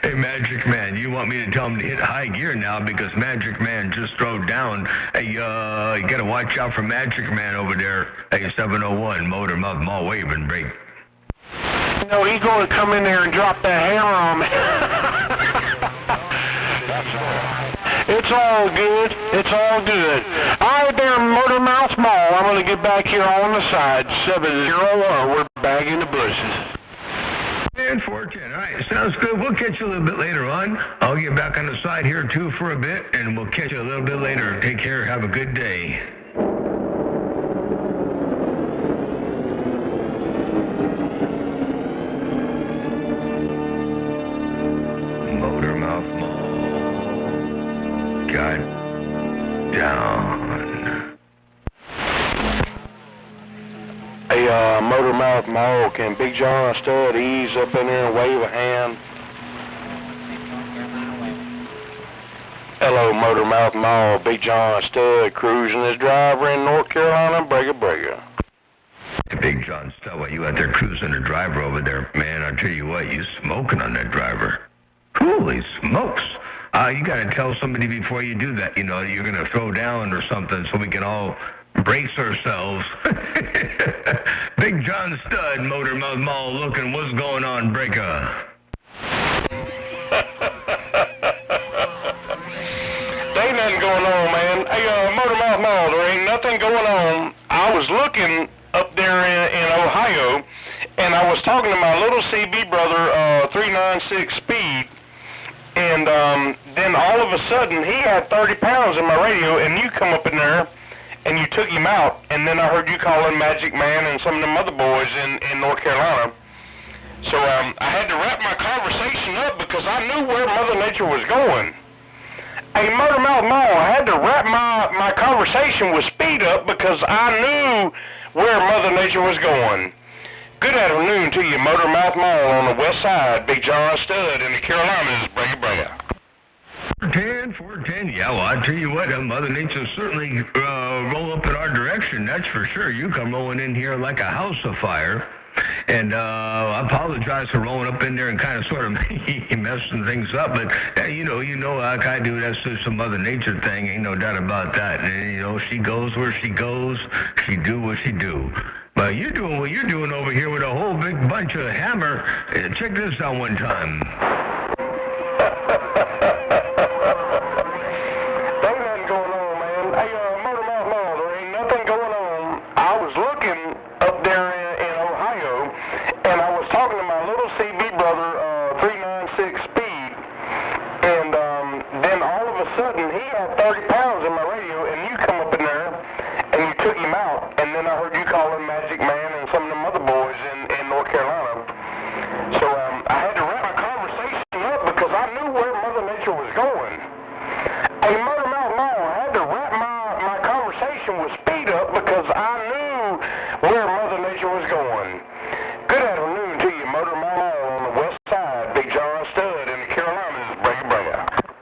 Hey, Magic Man, you want me to tell him to hit high gear now because Magic Man just throwed down. Hey, you got to watch out for Magic Man over there. Hey, 701 Motor Mouth Mall waving break. No, he's going to come in there and drop that hammer on me. It's all good. It's all good. All right there, Motor Mouth Mall. I'm going to get back here on the side. 701. We're back in the bushes. And 410. All right, sounds good. We'll catch you a little bit later on. I'll get back on the side here, too, for a bit, and we'll catch you a little bit later. Take care. Have a good day. Motor Mouth Mall. Got down. Hey, Motor Mouth Mall, can Big John Stud ease up in there and wave a hand? Hello, Motor Mouth Mall, Big John Stud cruising his driver in North Carolina, Brega. Hey, Big John Stud, while you out there cruising the driver over there, man, I'll tell you what, you smoking on that driver. Holy smokes. You got to tell somebody before you do that, you know, you're going to throw down or something so we can all brace ourselves. Big John Stud, Motor Mouth Mall, looking, what's going on, Breaker? There ain't nothing going on, man. Hey, Motor Mouth Mall, there ain't nothing going on. I was looking up there in Ohio, and I was talking to my little CB brother, 396 speed, and then all of a sudden, he had 30 pounds in my radio, and you come up in there, and you took him out, and then I heard you calling Magic Man and some of them other boys in North Carolina. So I had to wrap my conversation up because I knew where Mother Nature was going. Hey, Motor Mouth Mall, I had to wrap my conversation with speed up because I knew where Mother Nature was going. Good afternoon to you, Motor Mouth Mall on the west side, Big John Stud in the Carolinas, Brega. 410, yeah, well, I tell you what, Mother Nature certainly roll up in our direction, that's for sure. You come rolling in here like a house of fire, and I apologize for rolling up in there and kind of sort of messing things up, but you know, like I do, that's just a Mother Nature thing, ain't no doubt about that. And, you know, she goes where she goes, she do what she do. But you're doing what you're doing over here with a whole big bunch of hammer. Check this out one time.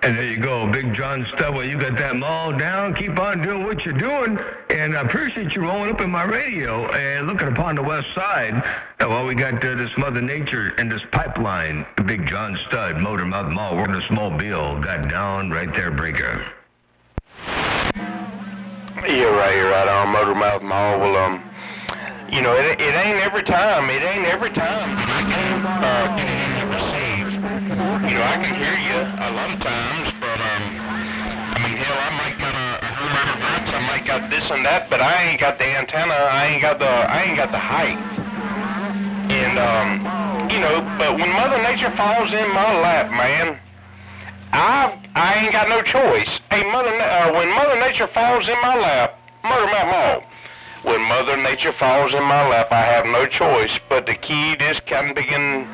And there you go, Big John Stud. Well, you got that mall down. Keep on doing what you're doing. And I appreciate you rolling up in my radio and looking upon the west side. Well, we got this Mother Nature and this pipeline. Big John Stud, Motor Mouth Mall, working a small bill. Got down right there, Breaker. You're right on, Motor Mouth Mall. Well, you know, it ain't every time. It ain't every time I can receive. You know, I can hear you a lot of times, but I mean, hell, I might got a herd of rats, I might got this and that, but I ain't got the antenna. I ain't got the height. And, you know, but when Mother Nature falls in my lap, man, I ain't got no choice. Hey, when Mother Nature falls in my lap, Murder Mouth Mall, when Mother Nature falls in my lap, I have no choice but to key this kind of begin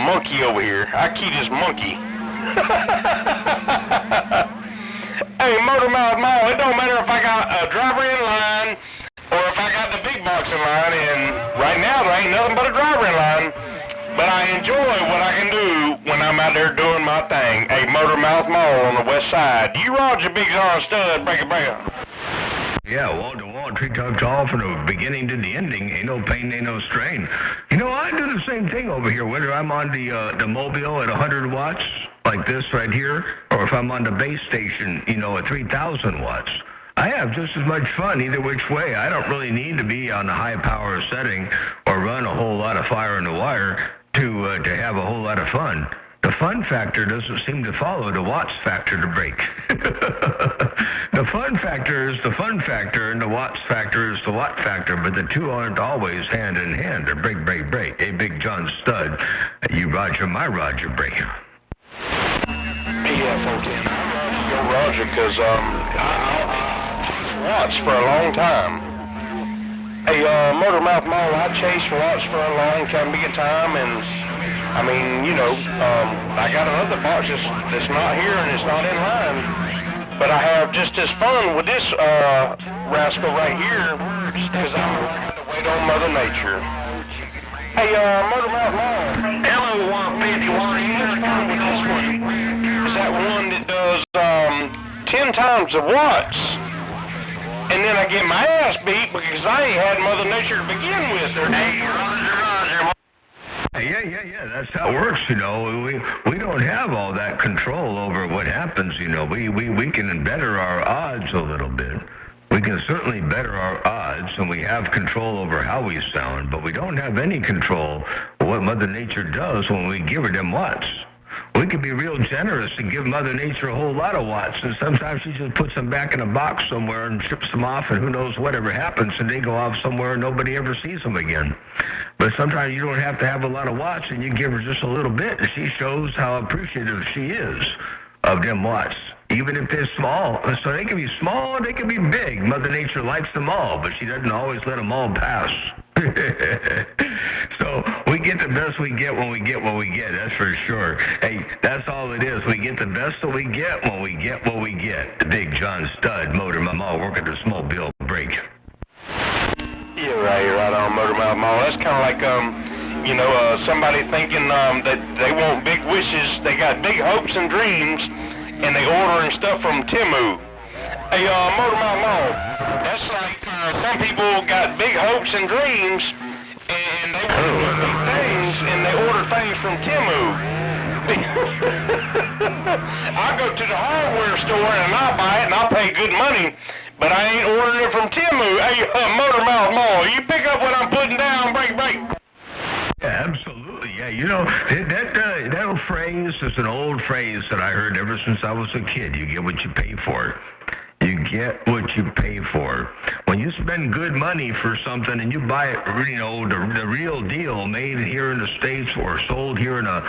monkey over here. I key this monkey. Hey, Murder Mouth Mall, it don't matter if I got a driver in line or if I got the big box in line, and right now there ain't nothing but a driver in line, but I enjoy what I can do when I'm out there doing my thing. Hey, Murder Mouth Mall on the west side. You Roger, Big John Stud, break it down. Yeah, wall-to-wall, tree-tops all from the beginning to the ending. Ain't no pain, ain't no strain. You know, I do the same thing over here, whether I'm on the mobile at 100 watts, like this right here, or if I'm on the base station, you know, at 3,000 watts. I have just as much fun either which way. I don't really need to be on the high-power setting or run a whole lot of fire in the wire to have a whole lot of fun. The fun factor doesn't seem to follow the watts factor to break. The fun factor is the fun factor, and the watts factor is the watt factor, but the two aren't always hand in hand. They're break, break, break. Hey, Big John Stud, you Roger, my Roger, break. Yeah, folks, and I Roger, because I watts for a long time. Hey, Murder Mouth Mall, I chased watts for a long time, and I mean, you know, I got another box that's not here and it's not in line, but I have just as fun with this rascal right here because I'm not going to wait on Mother Nature. Hey, Murder Mouth Mall, hello 151, you just come with this one. Is that one that does 10 times the watts? And then I get my ass beat because I ain't had Mother Nature to begin with. Hey, Roger. Yeah, that's how it works, you know. We don't have all that control over what happens, you know. We can better our odds a little bit. We can certainly better our odds, and we have control over how we sound, but we don't have any control of what Mother Nature does when we give her them watts. We can be real generous and give Mother Nature a whole lot of watts, and sometimes she just puts them back in a box somewhere and ships them off, and who knows whatever happens, and they go off somewhere and nobody ever sees them again. But sometimes you don't have to have a lot of watts, and you give her just a little bit, and she shows how appreciative she is of them watts, even if they're small. So they can be small, they can be big. Mother Nature likes them all, but she doesn't always let them all pass. So we get the best we get when we get what we get, that's for sure. Hey, that's all it is. We get the best that we get when we get what we get. The Big John Stud, Motor Mall, working the small bill break. You're right on, Murder Mouth Mall. That's kind of like, you know, somebody thinking that they want big wishes. They got big hopes and dreams, and they ordering stuff from Temu. Hey, Murder Mouth Mall, that's like some people got big hopes and dreams, and they want big things, and they order things from Temu. I go to the hardware store, and I'll buy it, and I'll pay good money, but I ain't ordering it from Temu. Hey, Murder Mouth Mall, you pick up what I'm putting down, break. Yeah, absolutely. Yeah, you know, that old phrase is an old phrase that I heard ever since I was a kid. You get what you pay for. You get what you pay for. When you spend good money for something and you buy it, you know, the real deal, made here in the States or sold here in a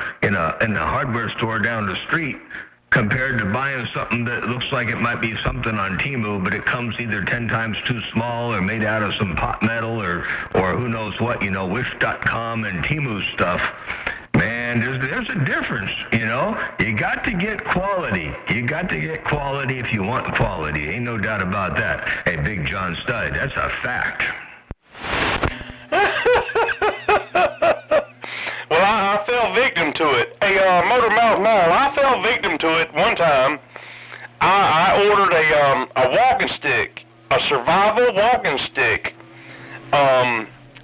hardware store down the street, compared to buying something that looks like it might be something on Temu, but it comes either 10 times too small or made out of some pot metal or who knows what, you know, Wish.com and Temu stuff. Man, there's a difference, you know. You got to get quality. You got to get quality if you want quality. Ain't no doubt about that. Hey, Big John Stud, that's a fact. Well, I fell victim to it. Hey, Motor Mouth Mall, I fell victim to it one time. I ordered a walking stick, a survival walking stick.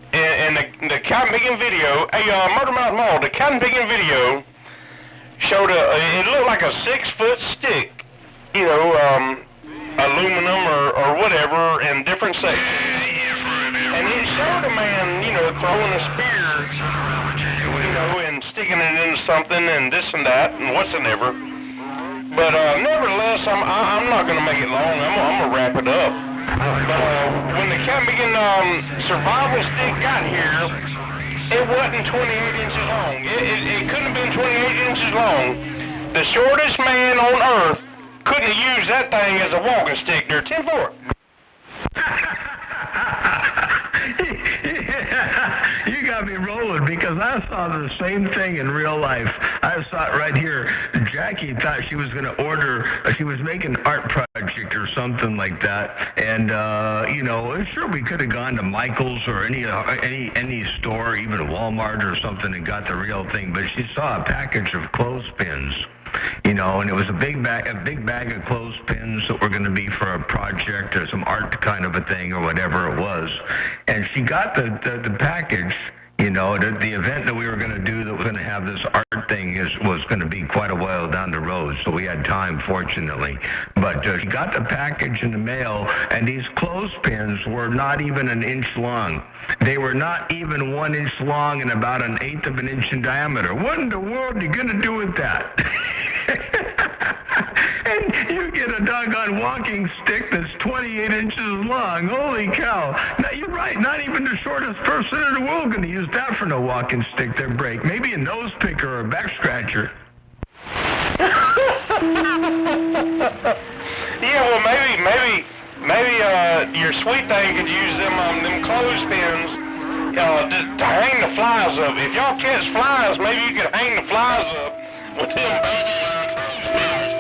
And the cotton picking video, hey, Murder Mouth Mall, the cotton picking video showed it looked like a 6-foot stick, you know, aluminum or whatever, in different sections. And it showed a man, you know, throwing a spear, you know, and sticking it into something and this and that and what's and ever. But nevertheless, I'm not going to make it long. I'm going to wrap it up. But when the Cabin survival stick got here, It wasn't 28 inches long. It couldn't have been 28 inches long. The shortest man on earth couldn't have used that thing as a walking stick there. 10-4. You got me rolling because I saw the same thing in real life. I saw it right here. Jackie thought she was going to order, she was making an art project or something like that. And, you know, sure, we could have gone to Michael's or any store, even Walmart or something, and got the real thing. But she saw a package of clothespins. You know, and it was a big bag of clothespins that were going to be for a project or some art kind of a thing or whatever it was. And she got the package, you know, the event that we were going to do that was going to have this art thing was going to be quite a while down the road, so we had time, fortunately. But she got the package in the mail, and these clothespins were not even an inch long. They were not even 1 inch long and about 1/8 of an inch in diameter. What in the world are you going to do with that? And you get a doggone walking stick that's 28 inches long. Holy cow. Now, you're right. Not even the shortest person in the world going to use that for no walking stick to break. Maybe a nose picker or a back scratcher. Yeah, well, maybe your sweet thing could use them clothespins to hang the flies up. If y'all catch flies, maybe you could hang the flies up with them baby clothespins.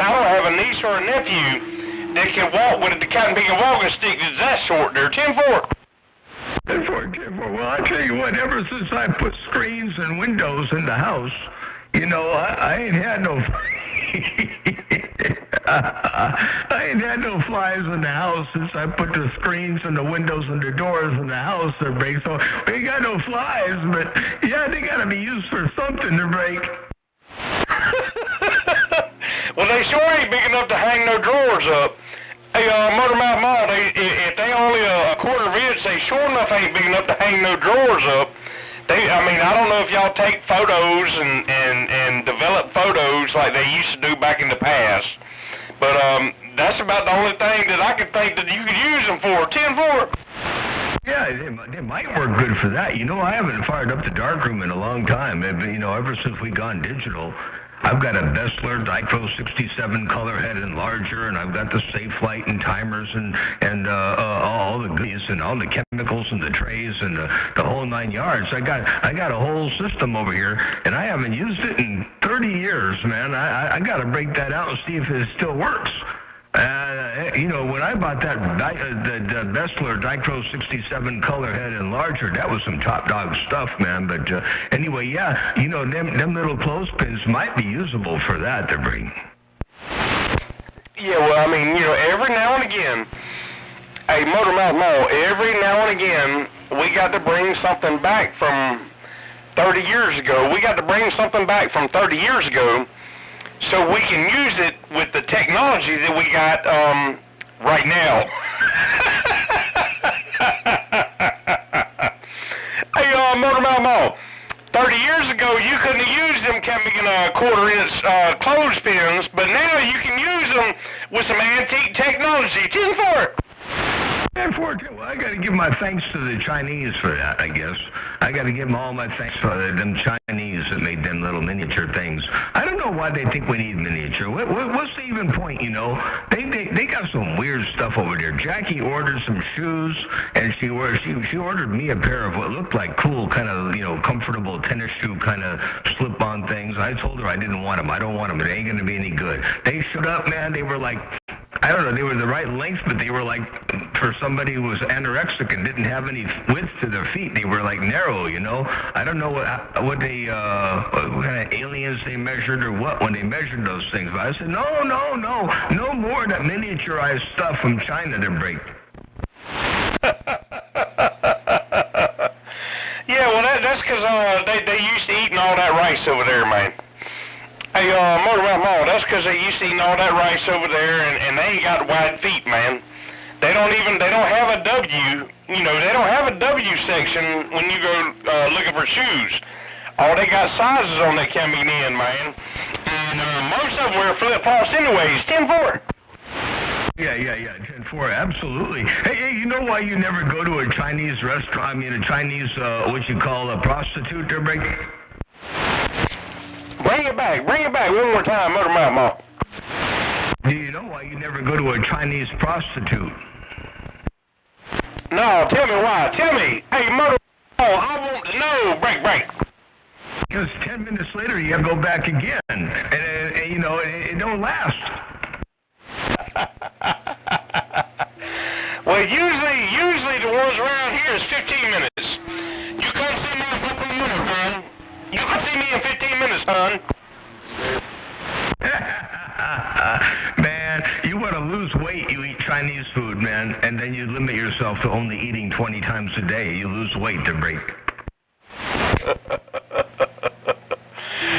I don't have a niece or a nephew that can walk with the kind of big walking stick that's that short there. 10-4. 10-4. Well, I tell you what, ever since I put screens and windows in the house, you know, I ain't had no I ain't had no flies in the house since I put the screens and the windows and the doors in the house to break. So we ain't got no flies, but yeah, they got to be used for something to break. Well, they sure ain't big enough to hang no drawers up. Hey, Motormouth Mall, if they only a quarter of an inch, they sure enough ain't big enough to hang no drawers up. I don't know if y'all take photos and develop photos like they used to do back in the past, but that's about the only thing that I could think that you could use them for. 10-4. Yeah, they might work good for that. You know, I haven't fired up the darkroom in a long time. You know, ever since we gone digital. I've got a Bessler Dicro 67 color head enlarger, and I've got the safe light and timers and all the goodies and all the chemicals and the trays and the whole 9 yards. I got a whole system over here, and I haven't used it in 30 years, man. I got to break that out and see if it still works. You know, when I bought that the Bessler Dicro 67 color head enlarger, that was some top dog stuff, man. But anyway, yeah, you know, them little clothespins might be usable for that to bring. Yeah, well, I mean, you know, every now and again, hey, Motormouth Mall, every now and again, we got to bring something back from 30 years ago. We got to bring something back from 30 years ago, so we can use it with the technology that we got right now. Hey, Motormouth Mall, 30 years ago you couldn't have used them coming in a quarter-inch clothespins, but now you can use them with some antique technology. 10-4. Well, I got to give my thanks to the Chinese for that, I guess. I got to give them all my thanks for them Chinese that made them little miniature things. I don't know why they think we need miniature. What's the even point, you know? They got some weird stuff over there. Jackie ordered some shoes, and she ordered me a pair of what looked like cool, kind of, you know, comfortable tennis shoe kind of slip-on things. I told her I didn't want them. I don't want them. It ain't going to be any good. They showed up, man. They were like, I don't know, they were the right length, but they were like, for somebody who was anorexic and didn't have any width to their feet, they were like narrow, you know. I don't know what kind of aliens they measured or what when they measured those things. But I said, no more of that miniaturized stuff from China to break. Yeah, well, that's because they used to eating all that rice over there, man. Hey, Motormouth Mall, that's because they used to eating all that rice over there, and they ain't got wide feet, man. They don't have a W, you know, they don't have a W section when you go looking for shoes. Oh, they got sizes on that coming in, man. And most of them wear flip-flops anyways. 10-4. Yeah, 10-4, absolutely. Hey, you know why you never go to a Chinese restaurant, I mean a Chinese, what you call a prostitute there, Break? Bring it back one more time, Motor Mouth Mall. Do you know why you never go to a Chinese prostitute? No, tell me why. Tell me. Hey, Motor Mall, I want to know. Break. Because 10 minutes later you have to go back again, and you know, it don't last. Well, usually the ones around here is 15 minutes. You come see me in 15 minutes, son. You come see me in 15 minutes, son. Man, you want to lose weight, you eat Chinese food, man, and then you limit yourself to only eating 20 times a day. You lose weight to Break.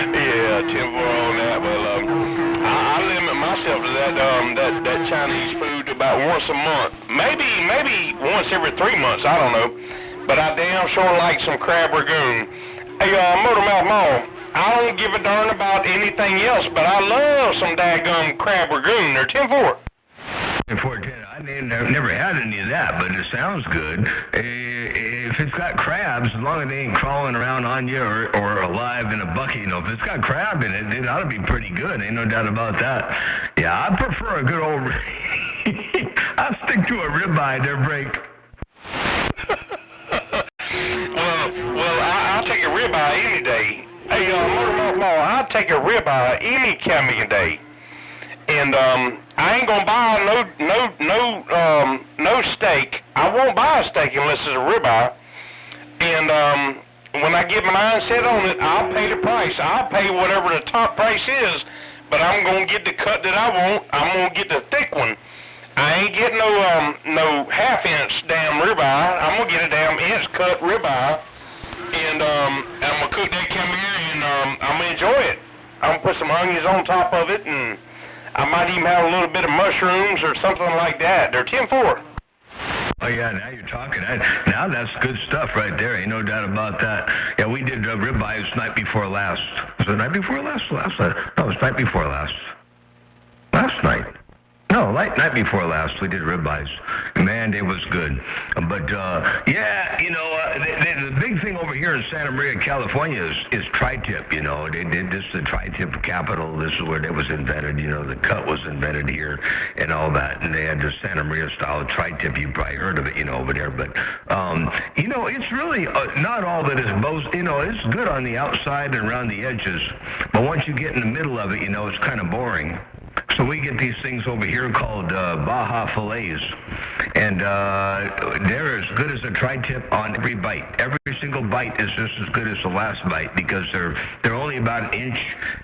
Yeah, 10-4 on that. Well, I limit myself to that Chinese food about once a month. Maybe once every 3 months. I don't know. But I damn sure like some crab ragoon. Hey, Motor Mouth Mall, I don't give a darn about anything else, but I love some daggum crab ragoon. They're 10-4. 10-4. I never had any of that, but it sounds good. If it's got crabs, as long as they ain't crawling around on you or alive in a bucket, you know, if it's got crab in it, it ought to be pretty good. Ain't no doubt about that. Yeah, I prefer a good old... I'll stick to a ribeye there, Break. Well, I'll take a ribeye any day. Hey, Motor Mouth Mall, I'll take a ribeye any coming day. And I ain't gonna buy no steak. I won't buy a steak unless it's a ribeye. And when I get my mind set on it, I'll pay the price. I'll pay whatever the top price is, but I'm gonna get the cut that I want. I'm gonna get the thick one. I ain't getting no half-inch damn ribeye. I'm gonna get a damn inch cut ribeye, and I'm gonna cook that come here, and I'm gonna enjoy it. I'm gonna put some onions on top of it, and I might even have a little bit of mushrooms or something like that. They're 10-4. Oh, yeah, now you're talking. Now that's good stuff right there. Ain't no doubt about that. Yeah, we did ribeyes night before last. Was it night before last? Last night? No, it was night before last. Last night. No, night before last, we did ribeyes. Man, it was good. But, yeah, you know, the big thing over here in Santa Maria, California is tri-tip, you know. This is the tri-tip capital. This is where it was invented, you know. The cut was invented here and all that. And they had the Santa Maria style tri-tip. You probably heard of it, you know, over there. But, you know, it's really not all that is most, you know, it's good on the outside and around the edges. But once you get in the middle of it, you know, it's kind of boring. So we get these things over here called Baja fillets, and they're as good as a tri-tip on every bite. Every single bite is just as good as the last bite because they're only about an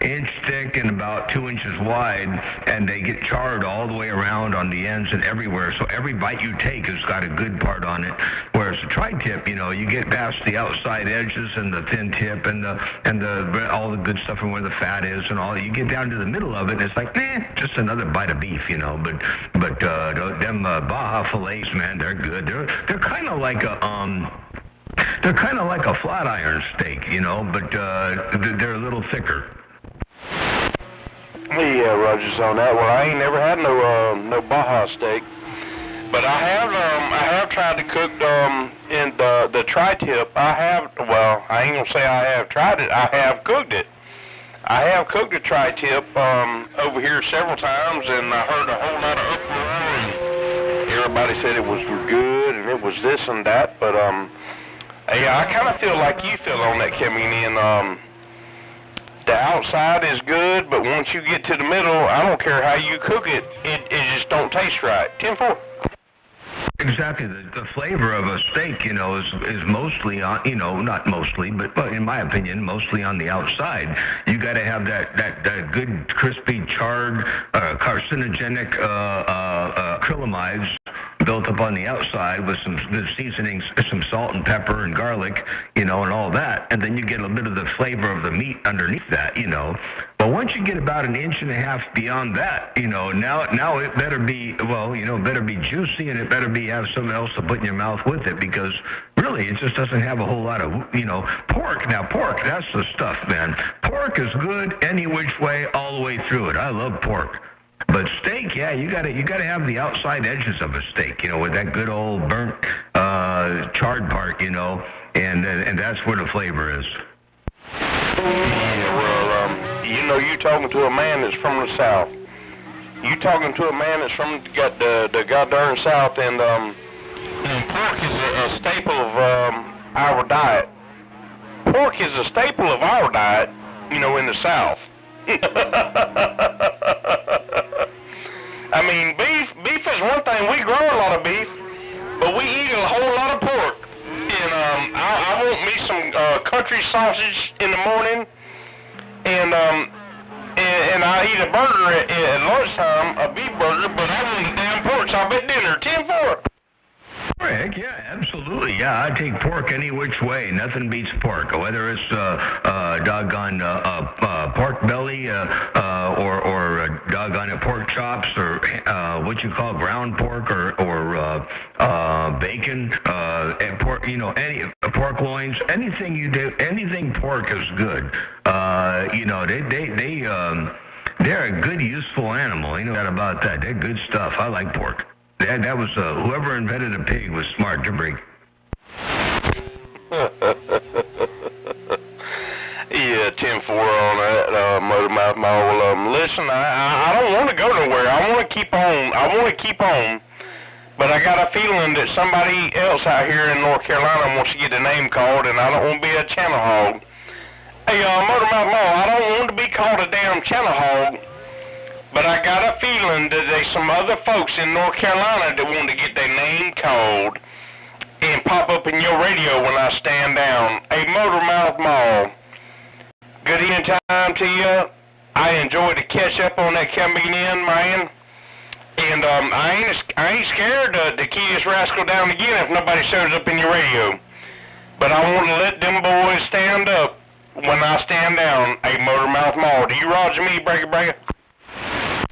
inch thick and about 2 inches wide, and they get charred all the way around on the ends and everywhere. So every bite you take has got a good part on it. Whereas the tri-tip, you know, you get past the outside edges and the thin tip and all the good stuff and where the fat is and all. You get down to the middle of it, and it's like, just another bite of beef, you know. But them Baja fillets, man, they're good. They're kind of like a flat iron steak, you know, but they're a little thicker. Yeah, Roger's on that. Well, I ain't never had no Baja steak, but I have tried to cook in the tri-tip. I ain't gonna say I have tried it. I have cooked it. I have cooked a tri-tip over here several times, and I heard a whole lot of uproar, and everybody said it was good, and it was this and that, but yeah, I kind of feel like you feel on that coming in. The outside is good, but once you get to the middle, I don't care how you cook it, it just don't taste right. 10-4. Exactly. The flavor of a steak, you know, is mostly on, you know, not mostly, but in my opinion, mostly on the outside. You got to have that good, crispy, charred, carcinogenic acrylamides built up on the outside with some good seasonings, some salt and pepper and garlic, you know, and all that. And then you get a bit of the flavor of the meat underneath that, you know. But once you get about an inch and a half beyond that, you know, now it better be, well, you know, better be juicy, and it better be have something else to put in your mouth with it, because really it just doesn't have a whole lot of, you know, pork. Now, pork, that's the stuff, man. Pork is good any which way, all the way through it. I love pork. But steak, yeah, you gotta have the outside edges of a steak, with that good old burnt, charred part, and that's where the flavor is. Yeah, well, you talking to a man that's from the South. You talking to a man that's from the goddamn South, and pork is a staple of our diet. Pork is a staple of our diet, in the South. I mean, beef is one thing. We grow a lot of beef, but we eat a whole lot of pork. And I want me some country sausage in the morning, and I eat a burger at lunchtime, a beef burger, but I want a damn pork chop at dinner. 10-4. Heck yeah, absolutely. Yeah, I take pork any which way. Nothing beats pork. Whether it's doggone pork belly or doggone pork chops or what you call ground pork or bacon, and pork. Any pork loins. Anything you do, anything pork is good. They're a good, useful animal. You know that about that. They're good stuff. I like pork. That was whoever invented a pig was smart to break. Yeah, 10-4 on that, Motormouth Mall. Listen, I don't want to go nowhere. I want to keep on. But I got a feeling that somebody else out here in North Carolina wants to get a name called, and I don't want to be a channel hog. Hey, Motormouth Mall, I don't want to be called a damn channel hog. But I got a feeling that there's some other folks in North Carolina that want to get their name called and pop up in your radio when I stand down. Hey, Motormouth Mall, good evening time to you. I enjoyed the catch up on that coming in, man. And I ain't scared to key this rascal down again if nobody shows up in your radio. But I want to let them boys stand up when I stand down. Hey, Motormouth Mall, do you roger me, breaker?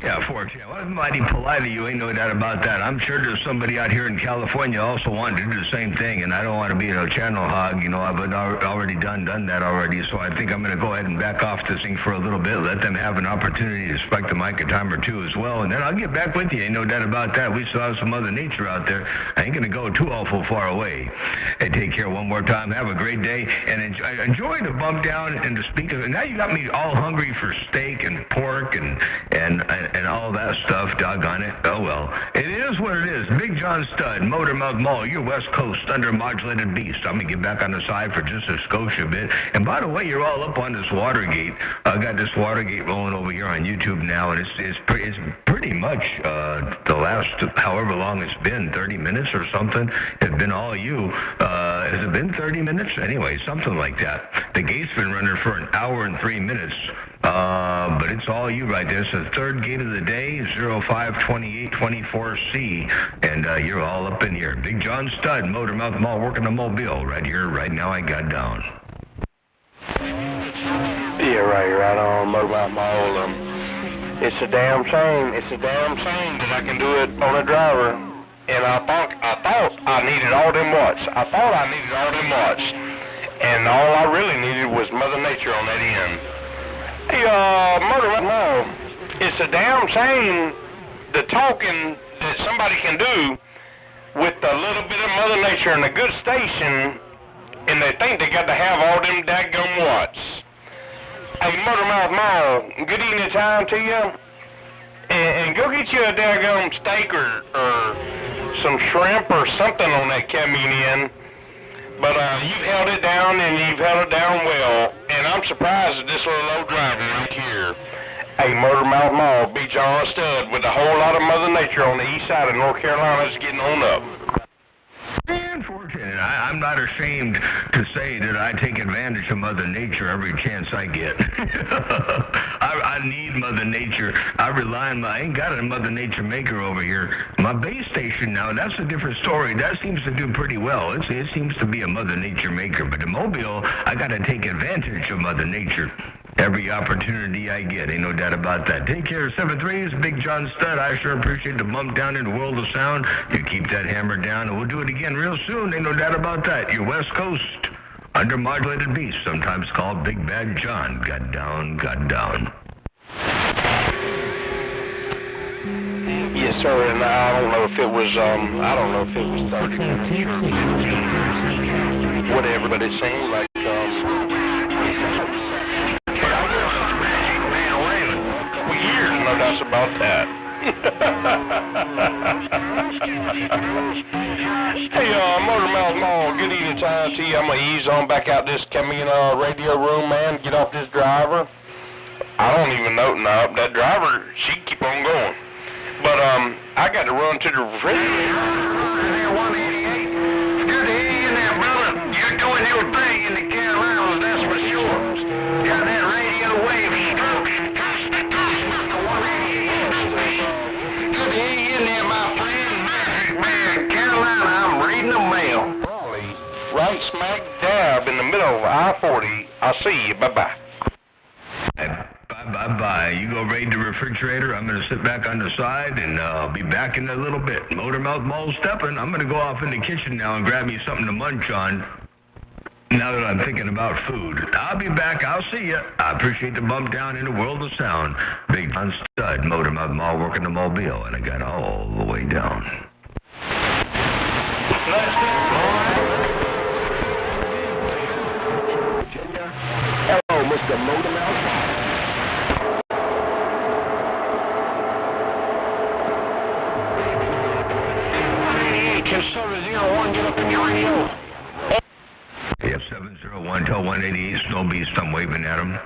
Yeah, fortunately. Well, mighty polite of you, ain't no doubt about that. I'm sure there's somebody out here in California also wanting to do the same thing, and I don't want to be a channel hog, I've already done that already, so I think I'm going to go ahead and back off this thing for a little bit, let them have an opportunity to spike the mic a time or two as well, and then I'll get back with you, ain't no doubt about that. We still have some Mother Nature out there. I ain't going to go too awful far away. Hey, take care one more time. Have a great day, and enjoy the bump down and the speak of it. Now you got me all hungry for steak and pork and all that stuff, doggone it. Oh, well. It is what it is. Big John Stud, Motormouth Mall, your West Coast undermodulated beast. I'm going to get back on the side for just a skosh a bit. And by the way, you're all up on this Watergate. I got this Watergate rolling over here on YouTube now, and it's pretty much the last, however long it's been, 30 minutes or something. It's been all you. Has it been 30 minutes? Anyway, something like that. The gate's been running for an hour and 3 minutes. But it's all you right there. It's the third gate of the day, 052824C, and you're all up in here. Big John Stud, Motormouth Mall, working the mobile right here, right now. I got down. Yeah, right on, Motormouth Mall. It's a damn shame. It's a damn shame that I can do it on a driver. And I thought I needed all them watts. And all I really needed was Mother Nature on that end. Hey, Motormouth Mall, it's a damn shame the talking that somebody can do with a little bit of Mother Nature and a good station, and they think they got to have all them daggum watts. Hey, Motormouth Mall, good evening time to you, and go get you a daggum steak or some shrimp or something on that coming in. But you've held it down, and you've held it down well, and I'm surprised at this little old driver right here. Hey, Motormouth Mall, Big John Stud, with a whole lot of Mother Nature on the east side of North Carolina is getting on up. Unfortunate. I'm not ashamed to say that I take advantage of Mother Nature every chance I get. I need Mother Nature. I rely on I ain't got a Mother Nature maker over here. My base station now, that's a different story. That seems to do pretty well. It seems to be a Mother Nature maker. But in Mobile, I got to take advantage of Mother Nature. Every opportunity I get, ain't no doubt about that. Take care, 7-3s, Big John Stud. I sure appreciate the bump down in the world of sound. You keep that hammer down, and we'll do it again real soon. Ain't no doubt about that. Your West Coast undermodulated beast, sometimes called Big Bad John. Got down. sir, and I don't know if it was 30 minutes or whatever, but it seemed like, years, no doubts about that. Hey, Motormouth Mall, good evening time to you. I'm going to ease on back out this Camino radio room, man, get off this driver. I don't even know, no, that driver, she keep on going. But, I got to run to the refrigerator. 188. It's good to hear you in there, brother. You're doing your thing in the Carolinas, that's for sure. Got that radio wave strokes. Good to hear you in there, my friend. Man, Carolina, I'm reading the mail. Right smack dab in the middle of I-40. I'll see you. Bye-bye. Bye-bye. You go raid the refrigerator. I'm going to sit back on the side, and I'll be back in a little bit. Motormouth Mall stepping. I'm going to go off in the kitchen now and grab me something to munch on now that I'm thinking about food. I'll be back. I'll see you. I appreciate the bump down in the world of sound. Big John Stud, Motormouth Mall, working the mobile, and I got all the way down. Hello, Mr. Motormouth. Get up in your radio. Yeah, 701, tell 188 Snow Beast, I'm waving at him.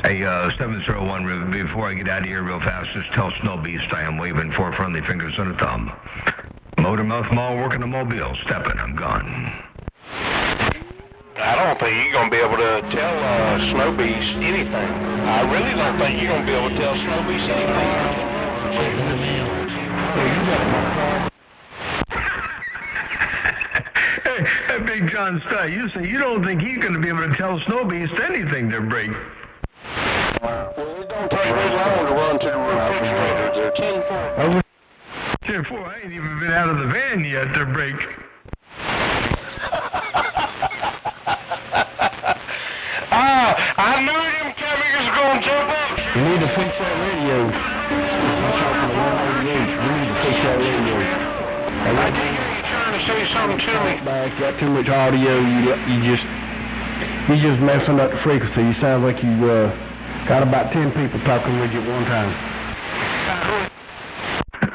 Hey, 701, before I get out of here real fast, just tell Snow Beast I am waving 4 friendly fingers and a thumb. Motormouth Mall, working the mobile, stepping, I'm gone. I don't think you're going to be able to tell Snow Beast anything. I really don't think you're going to be able to tell Snow Beast anything. Hey, Big John Stud, you say you don't think he's going to be able to tell Snow Beast anything to break. Well, it don't take me long to run to the refrigerator. They're 10-4. 10-4, I ain't even been out of the van yet to break. I knew them chemicals were going to jump up. We need to fix that radio. I'm talking to 188. We need to fix that radio. I think you're trying to say something to me. Back, got too much audio. You just messing up the frequency. You sound like you got about 10 people talking with you at one time.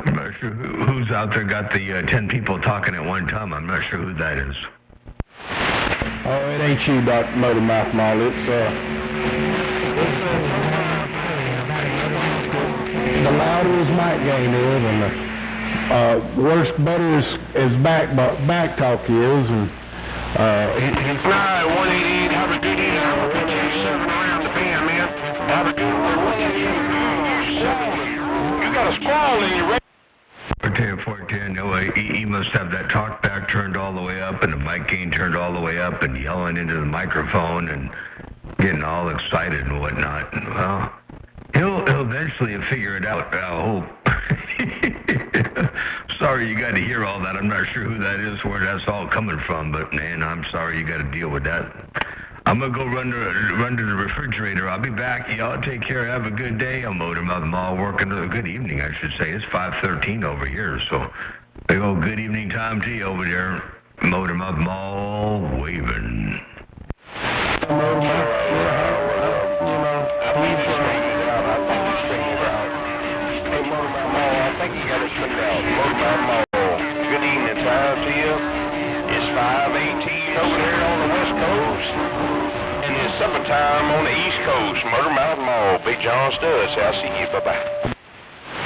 I'm not sure who's out there got the 10 people talking at one time. I'm not sure who that is. Oh, it ain't you, Dr. Motormouth Mall. It's the louder his mic gain is, and the worse better his back talk is, and It's not 188. Have a good evening. I'm going to put you 7 around the band, man. Have a good one. You got a squall in your radio. 410, no, he must have that talk back turned all the way up and the mic gain turned all the way up and yelling into the microphone and getting all excited and whatnot. And, well, he'll eventually figure it out, I hope. Sorry you got to hear all that. I'm not sure who that is, where that's all coming from, but, man, I'm sorry you got to deal with that. I'm going to go run to the refrigerator. I'll be back. Y'all take care. Have a good day. I'm Motormouth Mall working. Good evening, I should say. It's 5:13 over here, so big old good evening time to you over there. Motormouth Mall waving. I think you got it straightened out. Motormouth Mall. Good evening time to you. It's 5:18 over there on the West Coast. And it's supper time on the East Coast. Motormouth Mall. Big John Stud. Say I'll see you. Bye-bye.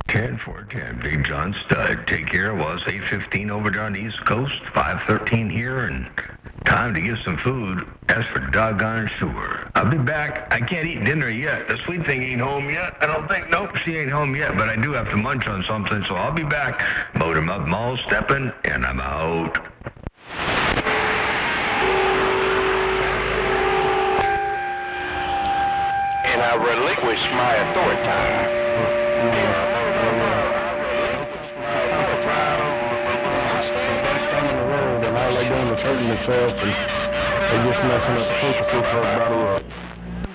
10-4-10. Big John Stud. Take care. Well, it's 8:15 over there on the East Coast. 5:13 here, and time to get some food. That's for doggone sure. I'll be back. I can't eat dinner yet. The sweet thing ain't home yet. I don't think. Nope, she ain't home yet, but I do have to munch on something, so I'll be back. Motormouth Mall stepping, and I'm out. And I relinquish my authority. all they doing is hurting themselves, and they're just messing up the frequency for everybody else.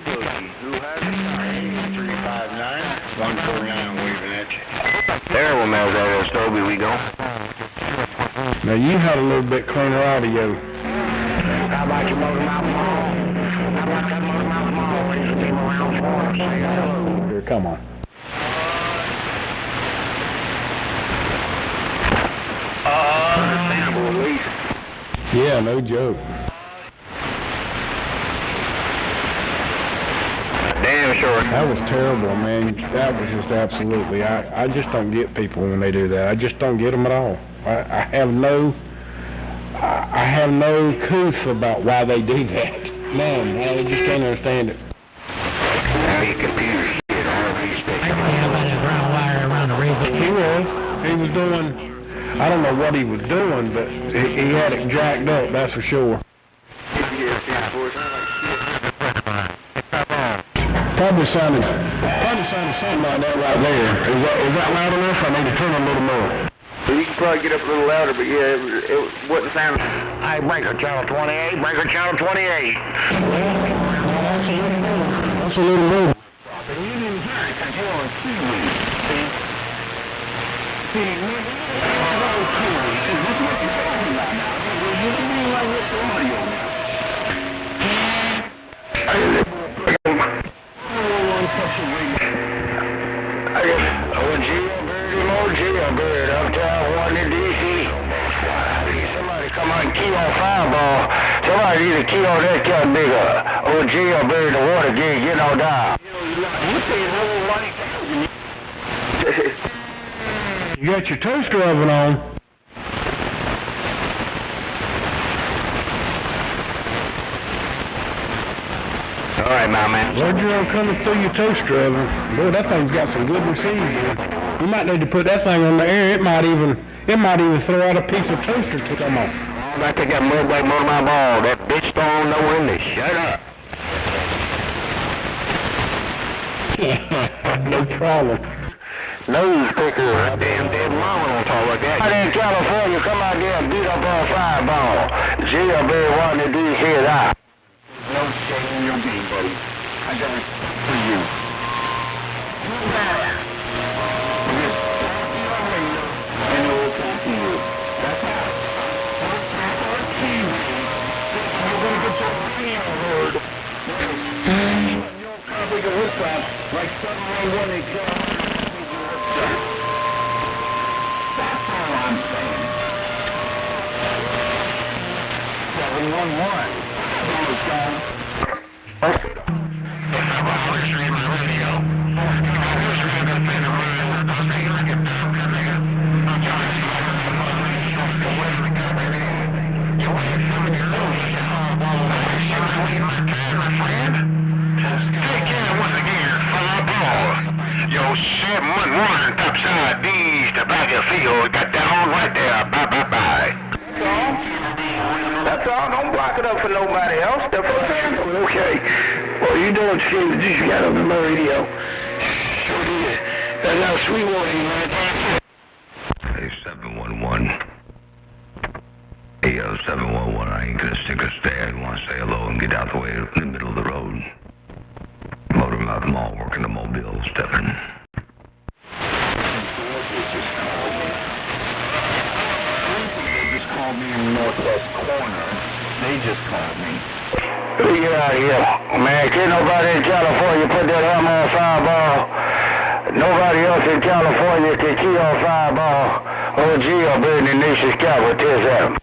Who has it? 359 149 waving at you. Everyone knows that is Stoby we go. Now you had a little bit cleaner audio. How about your Motor Mouth Mall? How about that Motor Mouth Mall? When you came around for us, say hello. Here, come on. Understandable, at least. Yeah, no joke. Damn sure. That was terrible, man. That was just absolutely. I just don't get people when they do that. I just don't get them at all. I have no couth about why they do that. None. I just can't understand it. Now you computer shit, all these things. He was doing, I don't know what he was doing, but he had it jacked up, that's for sure. Probably sounded something like that right there. Is that loud enough? I need to turn a little more. You can probably get up a little louder, but yeah, it wasn't sounding. Hey, Breaker Channel 28, Breaker Channel 28. That's a little more. You didn't hear it because you're on TV. See? See, you're on TV. See, this is what you're talking about now. You're doing like this audio now. Jailbird, uptown one in D.C. Somebody come on and key on Fireball. Somebody need to key on that cat bigger. Old Jailbird, the water gig, you know, down. You got your toaster oven on. All right, my man. Roger, coming through your toaster oven. Boy, that thing's got some good receiving. You might need to put that thing on the air. It might even throw out a piece of toaster to come on. I think that mud like one of my ball. That bitch don't know when to shut up. No problem. Nose picker, that damn dead mama don't talk like that. Out in California, come out there and beat up on Fireball. Jailbird wanting to do his eye. No shame in your game, buddy. I got it for you. And it will come to you. That's how. You're going to get your brain hurt. You'll probably get hooked up like 711 they kill. That's all I'm saying. 711. Got that on right there. Bye. That's all. Don't block it up for nobody else. That's what I'm saying. Okay. Well, you doing, Steve? You got on the radio. Sure did. That's how Sweetwater, man. Hey, 711. Hey, 711, I ain't gonna stick a stare. I want to say hello and get out the way in the middle of the road. Motor Mouth Mall, working the mobile, stepping. Me in the northwest corner. They just called me. Get out of here. Man, can't nobody in California put that hammer on Fireball. Nobody else in California can key on Fireball. OG or Bird in the nation's capital. Tis him.